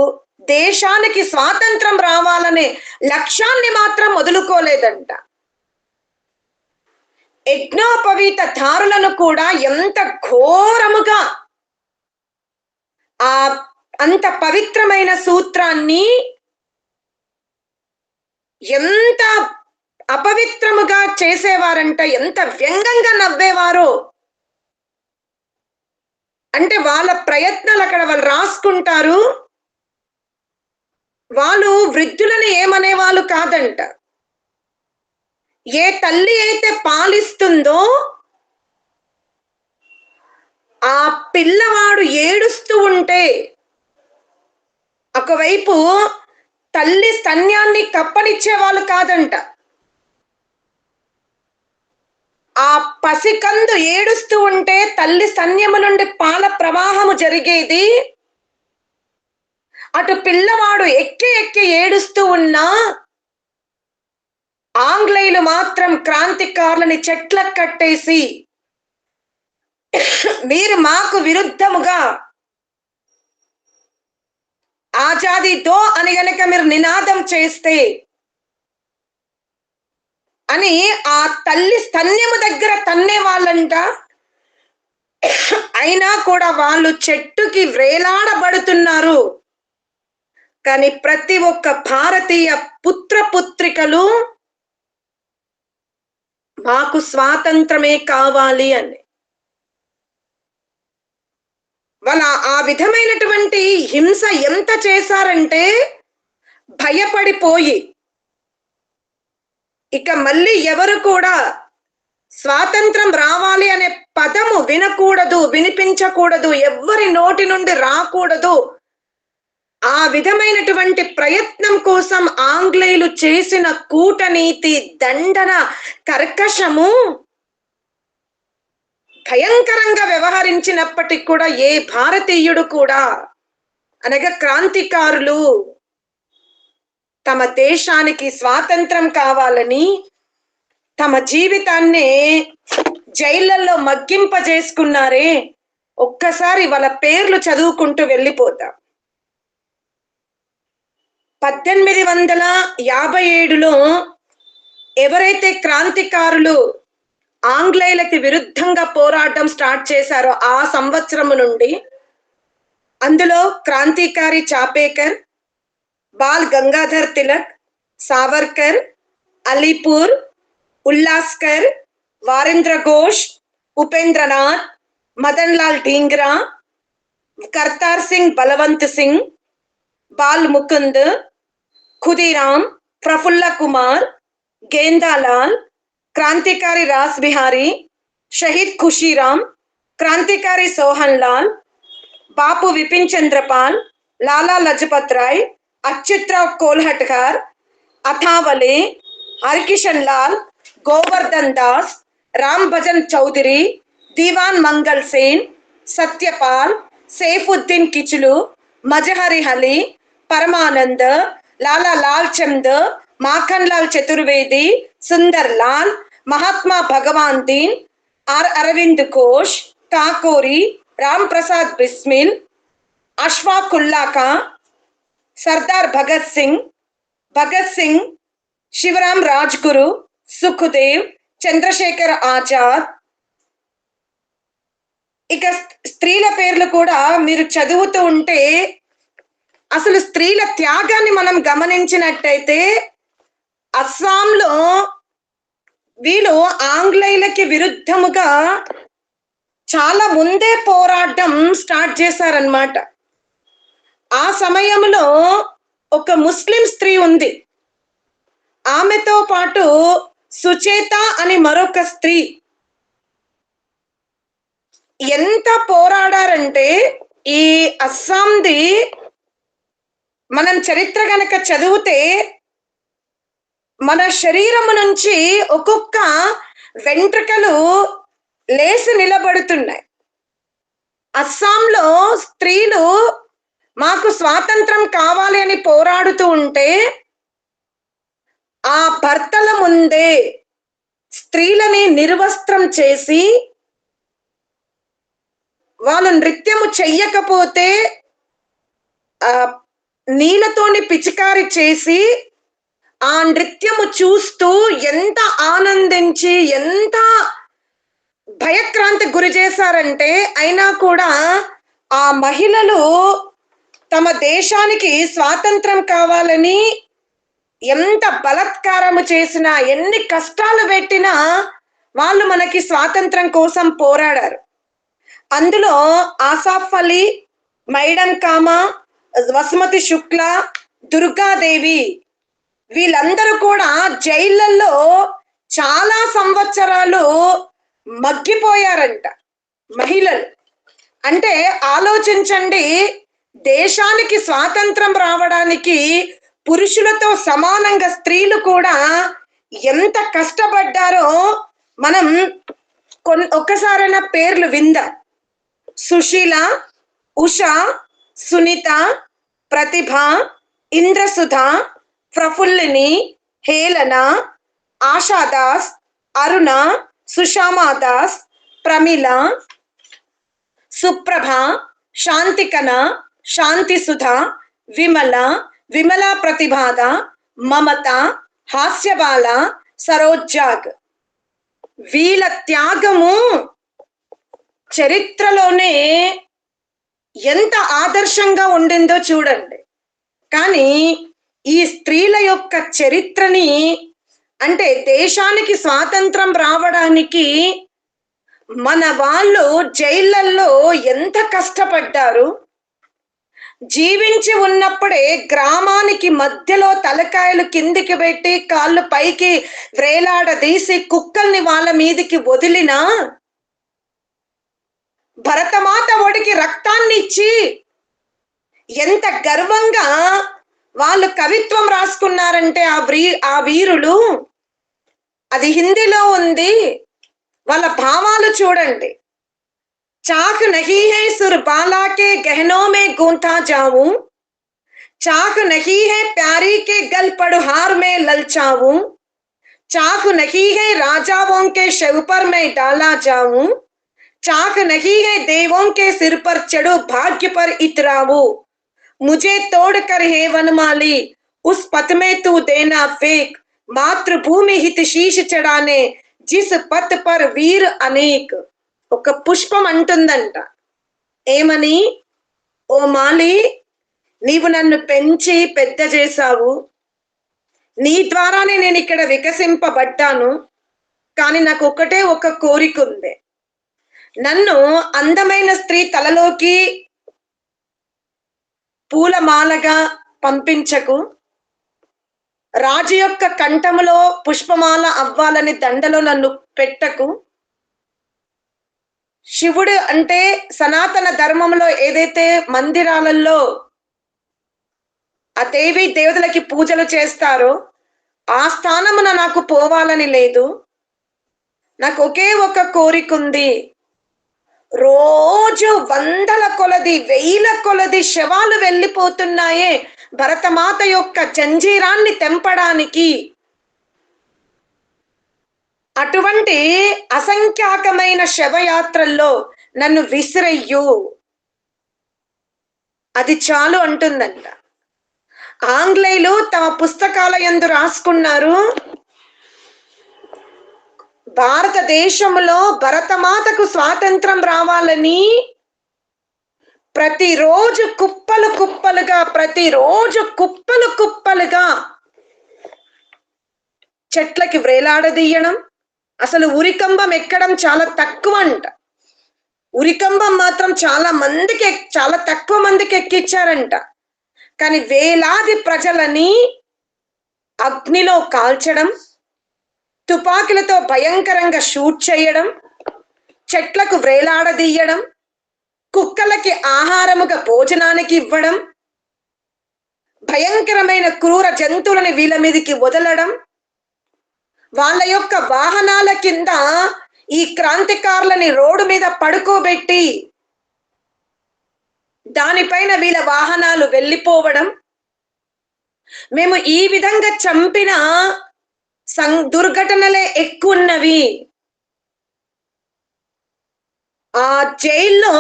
దేశానికి స్వాతంత్రం రావాలనే లక్ష్యాన్ని మాత్రం వదులుకోలేదంట. యజ్ఞోపవీత దారులను కూడా ఎంత ఘోరముగా ఆ అంత పవిత్రమైన సూత్రాన్ని ఎంత అపవిత్రముగా చేసేవారంట, ఎంత వ్యంగ్యంగా నవ్వేవారో. అంటే వాళ్ళ ప్రయత్నాలు అక్కడ వాళ్ళు రాసుకుంటారు. వాళ్ళు వృద్ధులను ఏమనేవాళ్ళు కాదంట. ఏ తల్లి అయితే పాలిస్తుందో ఆ పిల్లవాడు ఏడుస్తూ ఉంటే ఒకవైపు తల్లి స్తన్యాన్ని కప్పనిచ్చే వాళ్ళు కాదంట. ఆ పసికందు ఏడుస్తూ ఉంటే తల్లి స్తన్యము నుండి పాల ప్రవాహము జరిగేది. అటు పిల్లవాడు ఎక్కి ఎక్కి ఏడుస్తూ ఉన్నా ఆంగ్లేయులు మాత్రం క్రాంతికారులని చెట్లకు కట్టేసి మీరు మాకు విరుద్ధముగా ఆజాదీ దో అని గనక మీరు నినాదం చేస్తే అని ఆ తల్లి స్తన్యము దగ్గర తన్నే వాళ్ళంట. అయినా కూడా వాళ్ళు చెట్టుకి వేలాడబడుతున్నారు. కానీ ప్రతి ఒక్క భారతీయ పుత్రికలు మాకు స్వాతంత్రమే కావాలి అని వాళ్ళ ఆ విధమైనటువంటి హింస ఎంత చేశారంటే భయపడిపోయి ఇక మళ్ళీ ఎవరు కూడా స్వాతంత్రం రావాలి అనే పదము వినకూడదు, వినిపించకూడదు, ఎవ్వరి నోటి నుండి రాకూడదు. ఆ విధమైనటువంటి ప్రయత్నం కోసం ఆంగ్లేయులు చేసిన కూటనీతి, దండన, కర్కశము భయంకరంగా వ్యవహరించినప్పటికీ కూడా ఏ భారతీయుడు కూడా అనగా క్రాంతికారులు తమ దేశానికి స్వాతంత్రం కావాలని తమ జీవితాన్ని జైళ్ళల్లో మగ్గింపజేసుకున్నారే. ఒక్కసారి వాళ్ళ పేర్లు చదువుకుంటూ వెళ్ళిపోతాం. 1857లో ఎవరైతే క్రాంతికారులు ఆంగ్లేయులకి విరుద్ధంగా పోరాటం స్టార్ట్ చేశారో ఆ సంవత్సరం నుండి అందులో క్రాంతికారి చాపేకర్, బాల్ గంగాధర్ తిలక్, సావర్కర్, అలీపూర్, ఉల్లాస్కర్, వారేంద్ర ఘోష్, ఉపేంద్రనాథ్, మదన్ లాల్ ఢీంగ్రా, కర్తార్ సింగ్ బలవంత్ సింగ్, బాల్ ముకుంద్, ఖుదీరామ్, ప్రఫుల్ల కుమార్, గేందాలాల్, క్రాంతికారి రాస్ బిహారీ, షహీద్ ఖుషీరామ్, క్రాంతికారి సోహన్ లాల్, బాపు విపిన్ చంద్రపాల్, లాలా లజపత్ రాయ్, అచ్యుతరావ్ కోల్హట్కర్, అథావలే, హరికిషన్ లాల్, గోవర్ధన్ దాస్, రామ్ భజన్ చౌదరి, దీవాన్ మంగల్ సేన్, సత్యపాల్, సైఫుద్దీన్ కిచులు, మజహరి అలీ, పరమానంద్, లాలా లాల్ చంద్, మాఖన్ లాల్ చతుర్వేది, సుందర్ లాల్, మహాత్మా భగవాన్ దీన్, ఆర్ అరవింద్ ఘోష్, ఠాకూరి, రామ్ ప్రసాద్ బిస్మిల్, అష్ఫాక్ ఉల్లా ఖాన్, సర్దార్ భగత్ సింగ్, శివరాం రాజ్గురు, సుఖదేవ్, చంద్రశేఖర్ ఆజాద్. ఇక స్త్రీల పేర్లు కూడా మీరు చదువుతూ ఉంటే అసలు స్త్రీల త్యాగాన్ని మనం గమనించినట్టయితే అస్సాంలో వీళ్ళు ఆంగ్లేయులకి విరుద్ధముగా చాలా ముందే పోరాటం స్టార్ట్ చేశారనమాట. ఆ సమయంలో ఒక ముస్లిం స్త్రీ ఉంది, ఆమెతో పాటు సుచేత అని మరొక స్త్రీ ఎంత పోరాడారంటే ఈ అస్సాంది మనం చరిత్ర గనక చదివితే మన శరీరము నుంచి ఒక్కొక్క వెంట్రుకలు లేసి నిలబడుతున్నాయి. అస్సాంలో స్త్రీలు మాకు స్వాతంత్రం కావాలి అని పోరాడుతూ ఉంటే ఆ భర్తల ముందే స్త్రీలని నిర్వస్త్రం చేసి వాళ్ళు నృత్యము చెయ్యకపోతే నీళ్ళతోని పిచికారి చేసి ఆ నృత్యము చూస్తూ ఎంత ఆనందించి ఎంత భయక్రాంతి గురి చేశారంటే అయినా కూడా ఆ మహిళలు తమ దేశానికి స్వాతంత్రం కావాలని ఎంత బలత్కారము చేసినా ఎన్ని కష్టాలు పెట్టినా వాళ్ళు మనకి స్వాతంత్రం కోసం పోరాడారు. అందులో ఆసాఫ్ అలీ, మైడన్ కామా, వసుమతి శుక్ల, దుర్గాదేవి వీళ్ళందరూ కూడా జైళ్ళల్లో చాలా సంవత్సరాలు మగ్గిపోయారంట మహిళలు. అంటే ఆలోచించండి, దేశానికి స్వాతంత్రం రావడానికి పురుషులతో సమానంగా స్త్రీలు కూడా ఎంత కష్టపడ్డారో మనం ఒక్కసారైనా పేర్లు విందాం. సుశీల, ఉషా, సునీత, ప్రతిభ, ఇంద్రసుధ, ప్రఫుల్లిని, హేళన, ఆశాదాస్, అరుణ, సుషామాదాస్, ప్రమిళ, సుప్రభ, శాంతికన, శాంతిసుధ, విమల ప్రతిభాద, మమత, హాస్యబాల, సరోజాగ్. వీళ్ళ త్యాగము చరిత్రలోనే ఎంత ఆదర్శంగా ఉండిందో చూడండి. కానీ ఈ స్త్రీల యొక్క చరిత్రని అంటే దేశానికి స్వాతంత్రం రావడానికి మన వాళ్ళు జైళ్ళల్లో ఎంత కష్టపడ్డారు. జీవించి ఉన్నప్పుడే గ్రామానికి మధ్యలో తలకాయలు కిందికి పెట్టి కాళ్ళు పైకి వ్రేలాడదీసి కుక్కల్ని వాళ్ళ మీదికి వదిలినా భరతమాత ఒడికి రక్తాన్ని ఇచ్చి ఎంత గర్వంగా వాళ్ళు కవిత్వం రాసుకున్నారంటే ఆ వీరులు. అది హిందీలో ఉంది, వాళ్ళ భావాలు చూడండి. చాక్ నహీ హై సుర్ బాలా కే గహనో మే గూంథా జాऊं, చాక్ నహీ హై ప్యారీ కే గల్ పడుహార్ మే లల్చాऊं, చాక్ నహీ హై రాజాओं के शव पर मैं डाला जाऊं, चाक नहीं है देवों के सिर पर चढ़ो भाग्य पर इतराऊं, मुझे तोड़ कर है वनमाली उस पथ में तू देना फेक, मातृभूमि हित शीश चढ़ाने जिस पथ पर वीर अनेक. ఒక పుష్పం అంటుందంట, ఏమని, ఓ మాలి, నీవు నన్ను పెంచి పెద్ద చేశావు, నీ ద్వారానే నేను ఇక్కడ వికసింపబడ్డాను. కానీ నాకు ఒకటే ఒక కోరిక ఉంది, నన్ను అందమైన స్త్రీ తలలోకి పూలమాలగా పంపించకు, రాజు యొక్క కంఠములో పుష్పమాల అవ్వాలని దండలో నన్ను పెట్టకు. శివుడు అంటే సనాతన ధర్మంలో ఏదైతే మందిరాలలో ఆ దేవి దేవతలకి పూజలు చేస్తారో ఆ స్థానమున నాకు పోవాలని లేదు. నాకు ఒకే ఒక కోరిక ఉంది. రోజు వందల కొలది, వేల కొలది శవాలు వెళ్ళిపోతున్నాయే భరతమాత యొక్క జంజీరాన్ని తెంపడానికి. అటువంటి అసంఖ్యాకమైన శవయాత్రల్లో నన్ను విసిరయ్యు, అది చాలు అంటుందంట. ఆంగ్లేయులు తమ పుస్తకాల యందు రాసుకున్నారు, భారతదేశంలో భరతమాతకు స్వాతంత్రం రావాలని ప్రతిరోజు కుప్పలు కుప్పలుగా, ప్రతిరోజు కుప్పలు కుప్పలుగా చెట్లకి వ్రేలాడదీయడం. అసలు ఉరికంబం ఎక్కడం చాలా తక్కువ అంట. ఉరికంబం మాత్రం చాలా తక్కువ మందికి ఎక్కిచ్చారంట. కానీ వేలాది ప్రజలని అగ్నిలో కాల్చడం, తుపాకులతో భయంకరంగా షూట్ చేయడం, చెట్లకు వ్రేలాడదీయడం, కుక్కలకి ఆహారముగా భోజనానికి ఇవ్వడం, భయంకరమైన క్రూర జంతువులని వీళ్ళ మీదకి వదలడం, వాళ్ళ యొక్క వాహనాల కింద ఈ క్రాంతికారులని రోడ్డు మీద పడుకోబెట్టి దానిపైన వీళ్ళ వాహనాలు వెళ్ళిపోవడం. మేము ఈ విధంగా చంపిన దుర్ఘటనలే ఎక్కువన్నవి. ఆ జైల్లో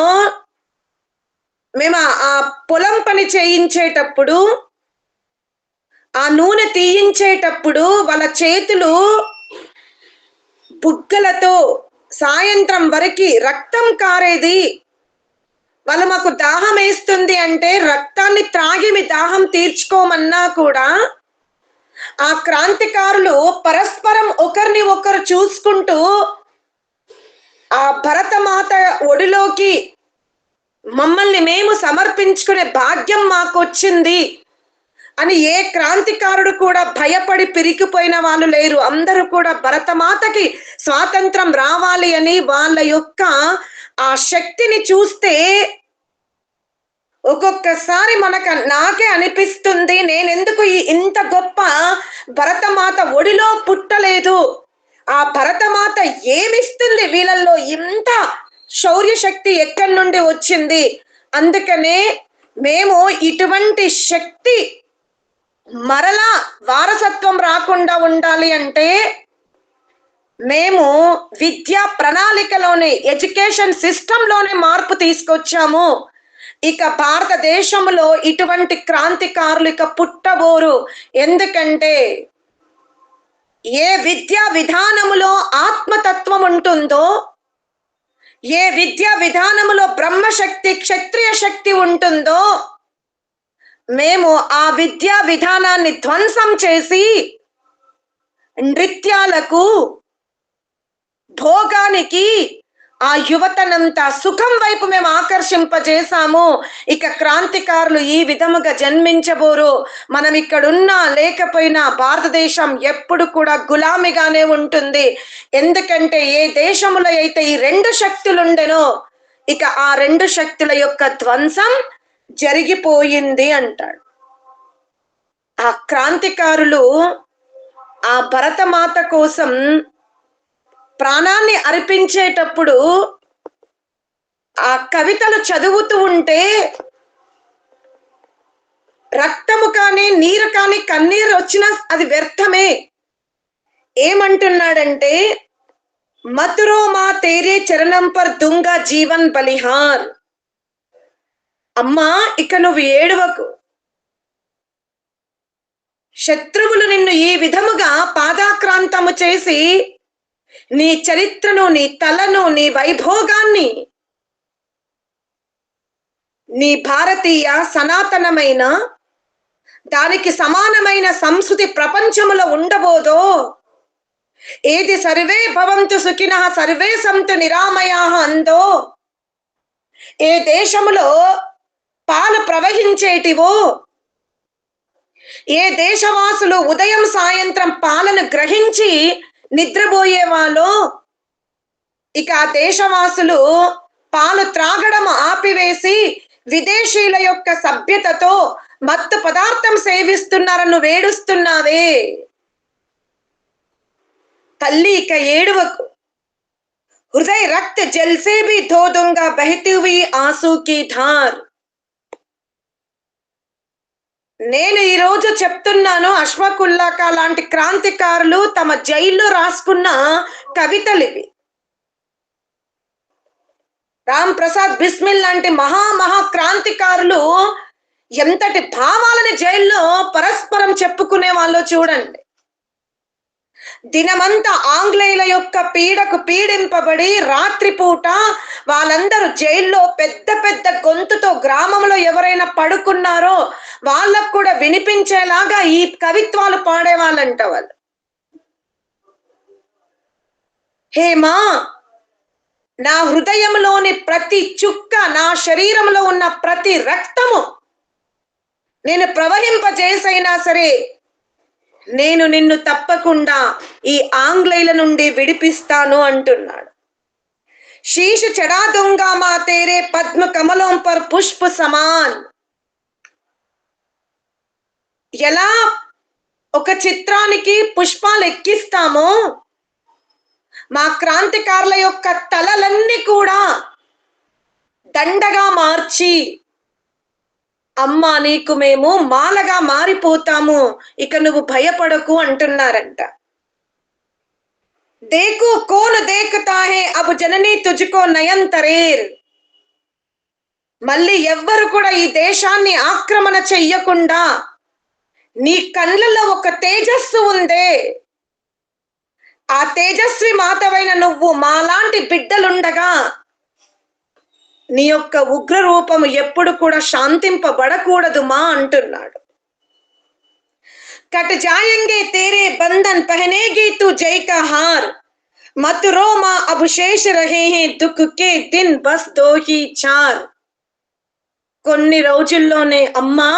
మేము ఆ పొలం పని చేయించేటప్పుడు, ఆ నూనె తీయించేటప్పుడు వాళ్ళ చేతులు బుగ్గలతో సాయంత్రం వరకు రక్తం కారేది. వాళ్ళు మాకు దాహం వేస్తుంది అంటే రక్తాన్ని త్రాగి మీ దాహం తీర్చుకోమన్నా కూడా ఆ క్రాంతికారులు పరస్పరం ఒకరిని ఒకరు చూసుకుంటూ ఆ భరతమాత ఒడిలోకి మమ్మల్ని మేము సమర్పించుకునే భాగ్యం మాకు వచ్చింది అని ఏ క్రాంతికారుడు కూడా భయపడి పిరికిపోయిన వాళ్ళు లేరు. అందరూ కూడా భరతమాతకి స్వాతంత్రం రావాలి అని వాళ్ళ యొక్క ఆ శక్తిని చూస్తే ఒక్కొక్కసారి నాకే అనిపిస్తుంది, నేనెందుకు ఇంత గొప్ప భరతమాత ఒడిలో పుట్టలేదు. ఆ భరతమాత ఏమిస్తుంది వీళ్ళల్లో, ఇంత శౌర్య శక్తి ఎక్కడి నుండి వచ్చింది. అందుకనే మేము ఇటువంటి శక్తి మరలా వారసత్వం రాకుండా ఉండాలి అంటే మేము విద్యా ప్రణాళికలోనే, ఎడ్యుకేషన్ సిస్టంలోనే మార్పు తీసుకొచ్చాము. ఇక భారతదేశంలో ఇటువంటి క్రాంతికారులు ఇక పుట్టబోరు. ఎందుకంటే ఏ విద్యా విధానములో ఆత్మతత్వం ఉంటుందో, ఏ విద్యా విధానములో బ్రహ్మశక్తి, క్షత్రియ శక్తి ఉంటుందో, మేము ఆ విద్యా విధానాన్ని ధ్వంసం చేసి నృత్యాలకు, భోగానికి ఆ యువతనంతా సుఖం వైపు మేము ఆకర్షింపజేశాము. ఇక క్రాంతికారులు ఈ విధముగా జన్మించబోరు. మనం ఇక్కడున్నా లేకపోయినా భారతదేశం ఎప్పుడు కూడా గులామిగానే ఉంటుంది. ఎందుకంటే ఏ దేశంలో అయితే ఈ రెండు శక్తులుండెనో ఇక ఆ రెండు శక్తుల యొక్క ధ్వంసం జరిగిపోయింది అంటాడు. ఆ క్రాంతికారులు ఆ భరతమాత కోసం ప్రాణాన్ని అర్పించేటప్పుడు ఆ కవితలు చదువుతూ ఉంటే రక్తము కానీ నీరు కానీ కన్నీరు వచ్చినా అది వ్యర్థమే. ఏమంటున్నాడంటే, మతురో మా తేరే చరణం పర్ దుంగా జీవన్ బలిహార్. అమ్మా ఇక నువ్వు ఏడవకు. శత్రువులు నిన్ను ఈ విధముగా పాదాక్రాంతము చేసి నీ చరిత్రను, నీ తలను, నీ వైభోగాన్ని, నీ భారతీయ సనాతనమైన దానికి సమానమైన సంస్కృతి ప్రపంచములో ఉండబోదో, ఏది సర్వే భవంతు సుఖినః సర్వే సంతు నిరామయాః అందో, ఏ దేశములో పాలు ప్రవహించేటివో, ఏ దేశవాసులు ఉదయం సాయంత్రం పాలను గ్రహించి నిద్రపోయే వాళ్ళు, ఇక ఆ దేశవాసులు పాలు త్రాగడం ఆపివేసి విదేశీయుల యొక్క సభ్యతతో మత్తు పదార్థం సేవిస్తున్నారని నువ్వు ఏడుస్తున్నావే, తల్లి ఇక ఏడువకు. హృదయ రక్త జల్ సే భీ ధో దూంగా బహతీ హుయి ఆంసూ కి ధార్. నేను ఈ రోజు చెప్తున్నాను, అష్ఫాకుల్లా లాంటి క్రాంతికారులు తమ జైల్లో రాసుకున్న కవితలు ఇవి. రామ్ ప్రసాద్ బిస్మిల్ లాంటి మహా క్రాంతికారులు ఎంతటి భావాలని జైల్లో పరస్పరం చెప్పుకునే వాళ్ళు చూడండి. దినమంతా ఆంగ్లేయుల యొక్క పీడకు పీడింపబడి రాత్రిపూట వాళ్ళందరూ జైల్లో పెద్ద పెద్ద గొంతుతో గ్రామంలో ఎవరైనా పడుకున్నారో వాళ్ళకు కూడా వినిపించేలాగా ఈ కవిత్వాలు పాడేవాళ్ళంట వాళ్ళు. హేమా, నా హృదయంలోని ప్రతి చుక్క, నా శరీరంలో ఉన్న ప్రతి రక్తము నేను ప్రవహింపజేసైనా సరే నేను నిన్ను తప్పకుండా ఈ ఆంగ్లేయుల నుండి విడిపిస్తాను అంటున్నాడు. శీష చడా దూంగా మా తేరే పద్మ కమలం పర్ పుష్ప సమాన్. ఎలా ఒక చిత్రానికి పుష్పాలు ఎక్కిస్తామో మా క్రాంతికారుల యొక్క తలలన్నీ కూడా దండగా మార్చి, అమ్మా నీకు మేము మాలగా మారిపోతాము, ఇక నువ్వు భయపడకు అంటున్నారంట. దేకు కోన్ దేకుతా హే అబ్ జననీ తుజ్కో నయన్ తరేర్. మళ్ళీ ఎవ్వరు కూడా ఈ దేశాన్ని ఆక్రమణ చెయ్యకుండా నీ కళ్ళల్లో ఒక తేజస్సు ఉందే, ఆ తేజస్వి మాతవైన నువ్వు మాలాంటి బిడ్డలుండగా నీ యొక్క ఉగ్ర రూపము ఎప్పుడు కూడా శాంతింపబడకూడదు మా అంటున్నాడు. కట్ జాయంగే తేరే బంధన్ పహనేగి తు జై కా హార్. మత్ రో మా అబ్ శేష్ రహే హే దుఃఖ్ కే దిన్ బస్ దో హీ చార్. కొన్ని రోజుల్లోనే అమ్మా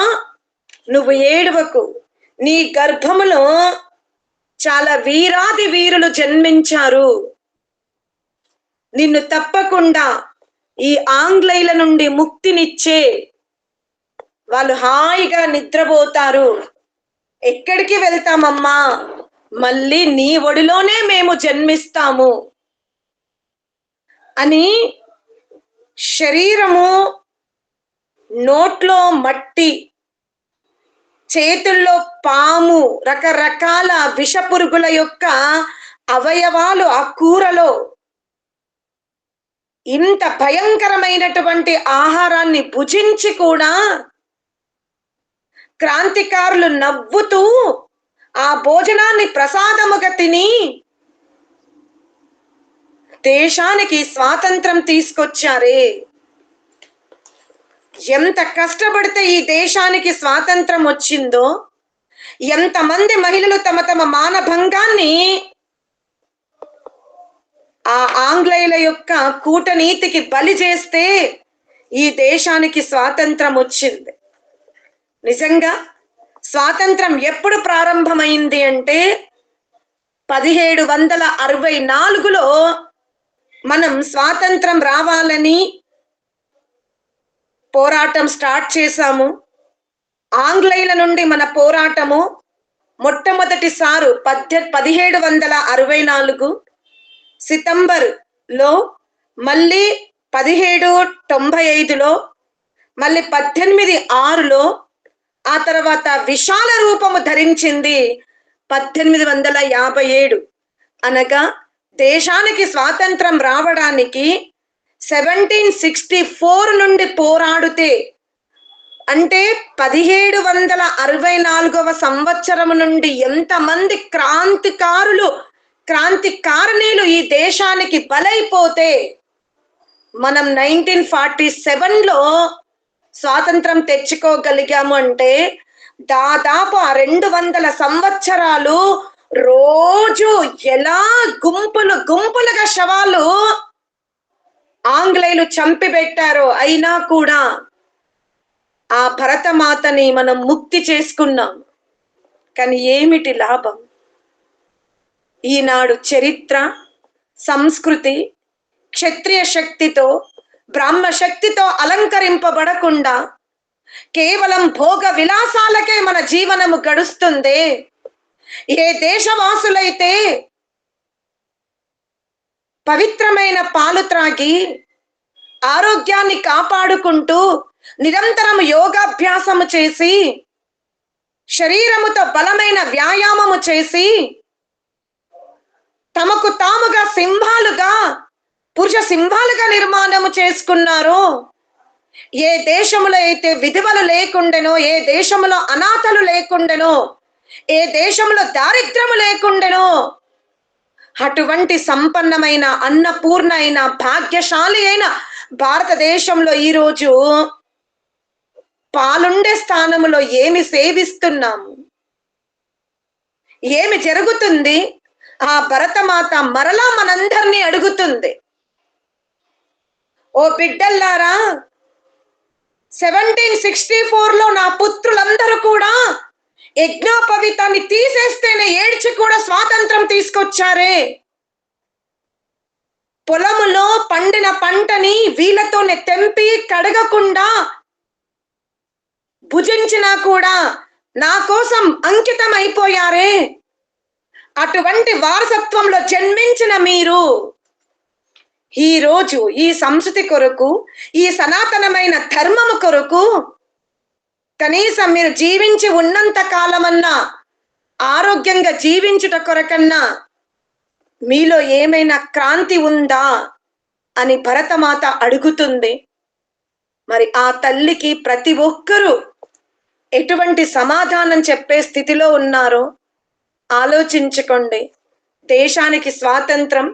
నువ్వు ఏడవకు, నీ గర్భములో చాలా వీరాది వీరులు జన్మించారు, నిన్ను తప్పకుండా ఈ ఆంగ్లేయుల నుండి ముక్తినిచ్చే వాళ్ళు హాయిగా నిద్రపోతారు. ఎక్కడికి వెళ్తామమ్మా, మళ్ళీ నీ ఒడిలోనే మేము జన్మిస్తాము అని శరీరము, నోట్లో మట్టి, చేతుల్లో పాము, రకరకాల విషపురుగుల యొక్క అవయవాలు ఆ కూరలో, ఇంత భయంకరమైనటువంటి ఆహారాన్ని భుజించి కూడా క్రాంతికారులు నవ్వుతూ ఆ భోజనాన్ని ప్రసాదముగా తిని దేశానికి స్వాతంత్రం తీసుకొచ్చారే. ఎంత కష్టపడితే ఈ దేశానికి స్వాతంత్రం వచ్చిందో, ఎంతమంది మహిళలు తమ తమ మానభంగాన్ని ఆ ఆంగ్లేయుల యొక్క కూటనీతికి బలి చేస్తే ఈ దేశానికి స్వాతంత్రం వచ్చింది. నిజంగా స్వాతంత్రం ఎప్పుడు ప్రారంభమైంది అంటే 1764లో మనం స్వాతంత్రం రావాలని పోరాటం స్టార్ట్ చేశాము. ఆంగ్లేయుల నుండి మన పోరాటము మొట్టమొదటిసారి 1764 సితంబర్ లో, మళ్ళీ 1795లో, మళ్ళీ 1806లో, ఆ తర్వాత విశాల రూపము ధరించింది 1857. అనగా దేశానికి స్వాతంత్రం రావడానికి 1764 నుండి పోరాడితే, అంటే 1764వ సంవత్సరం నుండి ఎంతమంది క్రాంతికారిణీలు ఈ దేశానికి బలైపోతే మనం 1947లో స్వాతంత్రం తెచ్చుకోగలిగాము. అంటే దాదాపు 200 సంవత్సరాలు రోజు ఎలా గుంపులుగా శవాలు ఆంగ్లేయులు చంపిపెట్టారో, అయినా కూడా ఆ భరతమాతని మనం ముక్తి చేసుకున్నాం. కానీ ఏమిటి లాభం? ఈనాడు చరిత్ర, సంస్కృతి క్షత్రియ శక్తితో, బ్రాహ్మ శక్తితో అలంకరింపబడకుండా కేవలం భోగ విలాసాలకే మన జీవనము గడుస్తుంది. ఏ దేశవాసులైతే పవిత్రమైన పాలు త్రాగి ఆరోగ్యాన్ని కాపాడుకుంటూ నిరంతరం యోగాభ్యాసము చేసి శరీరముతో బలమైన వ్యాయామము చేసి తమకు తాముగా సింహాలుగా, పురుష సింహాలుగా నిర్మాణము చేసుకున్నారు, ఏ దేశములో అయితే విధవలు లేకుండెనో, ఏ దేశంలో అనాథలు లేకుండెనో, ఏ దేశంలో దారిద్ర్యము లేకుండెనో, అటువంటి సంపన్నమైన అన్నపూర్ణ అయిన భాగ్యశాలి అయిన భారతదేశంలో ఈరోజు పాలుండే స్థానంలో ఏమి సేవిస్తున్నాము, ఏమి జరుగుతుంది? ఆ భరతమాత మరలా మనందరినీ అడుగుతుంది, ఓ బిడ్డల్లారా, 1764లో నా పుత్రులందరూ కూడా యజ్ఞోపవీతాన్ని తీసేస్తేనే ఏడ్చి కూడా స్వాతంత్రం తీసుకొచ్చారే. పొలములో పండిన పంటని వీళ్ళతోనే తెంపి కడగకుండా భుజించినా కూడా నా కోసం అంకితం అయిపోయారే. అటువంటి వారసత్వంలో జన్మించిన మీరు ఈ రోజు ఈ సంస్కృతి కొరకు, ఈ సనాతనమైన ధర్మము కొరకు కనీసం మీరు జీవించి ఉన్నంత కాలమన్నా ఆరోగ్యంగా జీవించుట కొరకన్నా మీలో ఏమైనా క్రాంతి ఉందా అని భరతమాత అడుగుతుంది. మరి ఆ తల్లికి ప్రతి ఒక్కరూ ఎటువంటి సమాధానం చెప్పే స్థితిలో ఉన్నారో ఆలోచించుకోండి. దేశానికి స్వాతంత్రం,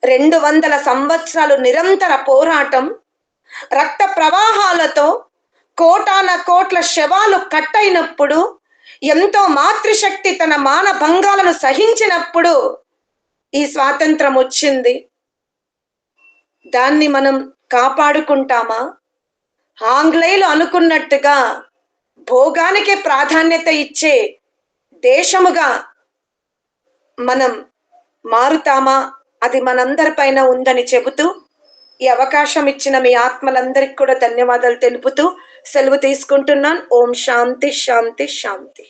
200 సంవత్సరాలు నిరంతర పోరాటం, రక్త ప్రవాహాలతో కోటాన కోట్ల శవాలు కట్టయినప్పుడు, ఎంతో మాతృశక్తి తన మానభంగాలను సహించినప్పుడు ఈ స్వాతంత్రం వచ్చింది. దాన్ని మనం కాపాడుకుంటామా? ఆంగ్లేయులు అనుకున్నట్టుగా భోగానికే ప్రాధాన్యత ఇచ్చే దేశముగా మనం మారుతామా? అది మనందరిపైన ఉందని చెబుతూ ఈ అవకాశం ఇచ్చిన మీ ఆత్మలందరికీ కూడా ధన్యవాదాలు తెలుపుతూ సెలవు తీసుకుంటున్నాను. ఓం శాంతి శాంతి శాంతి.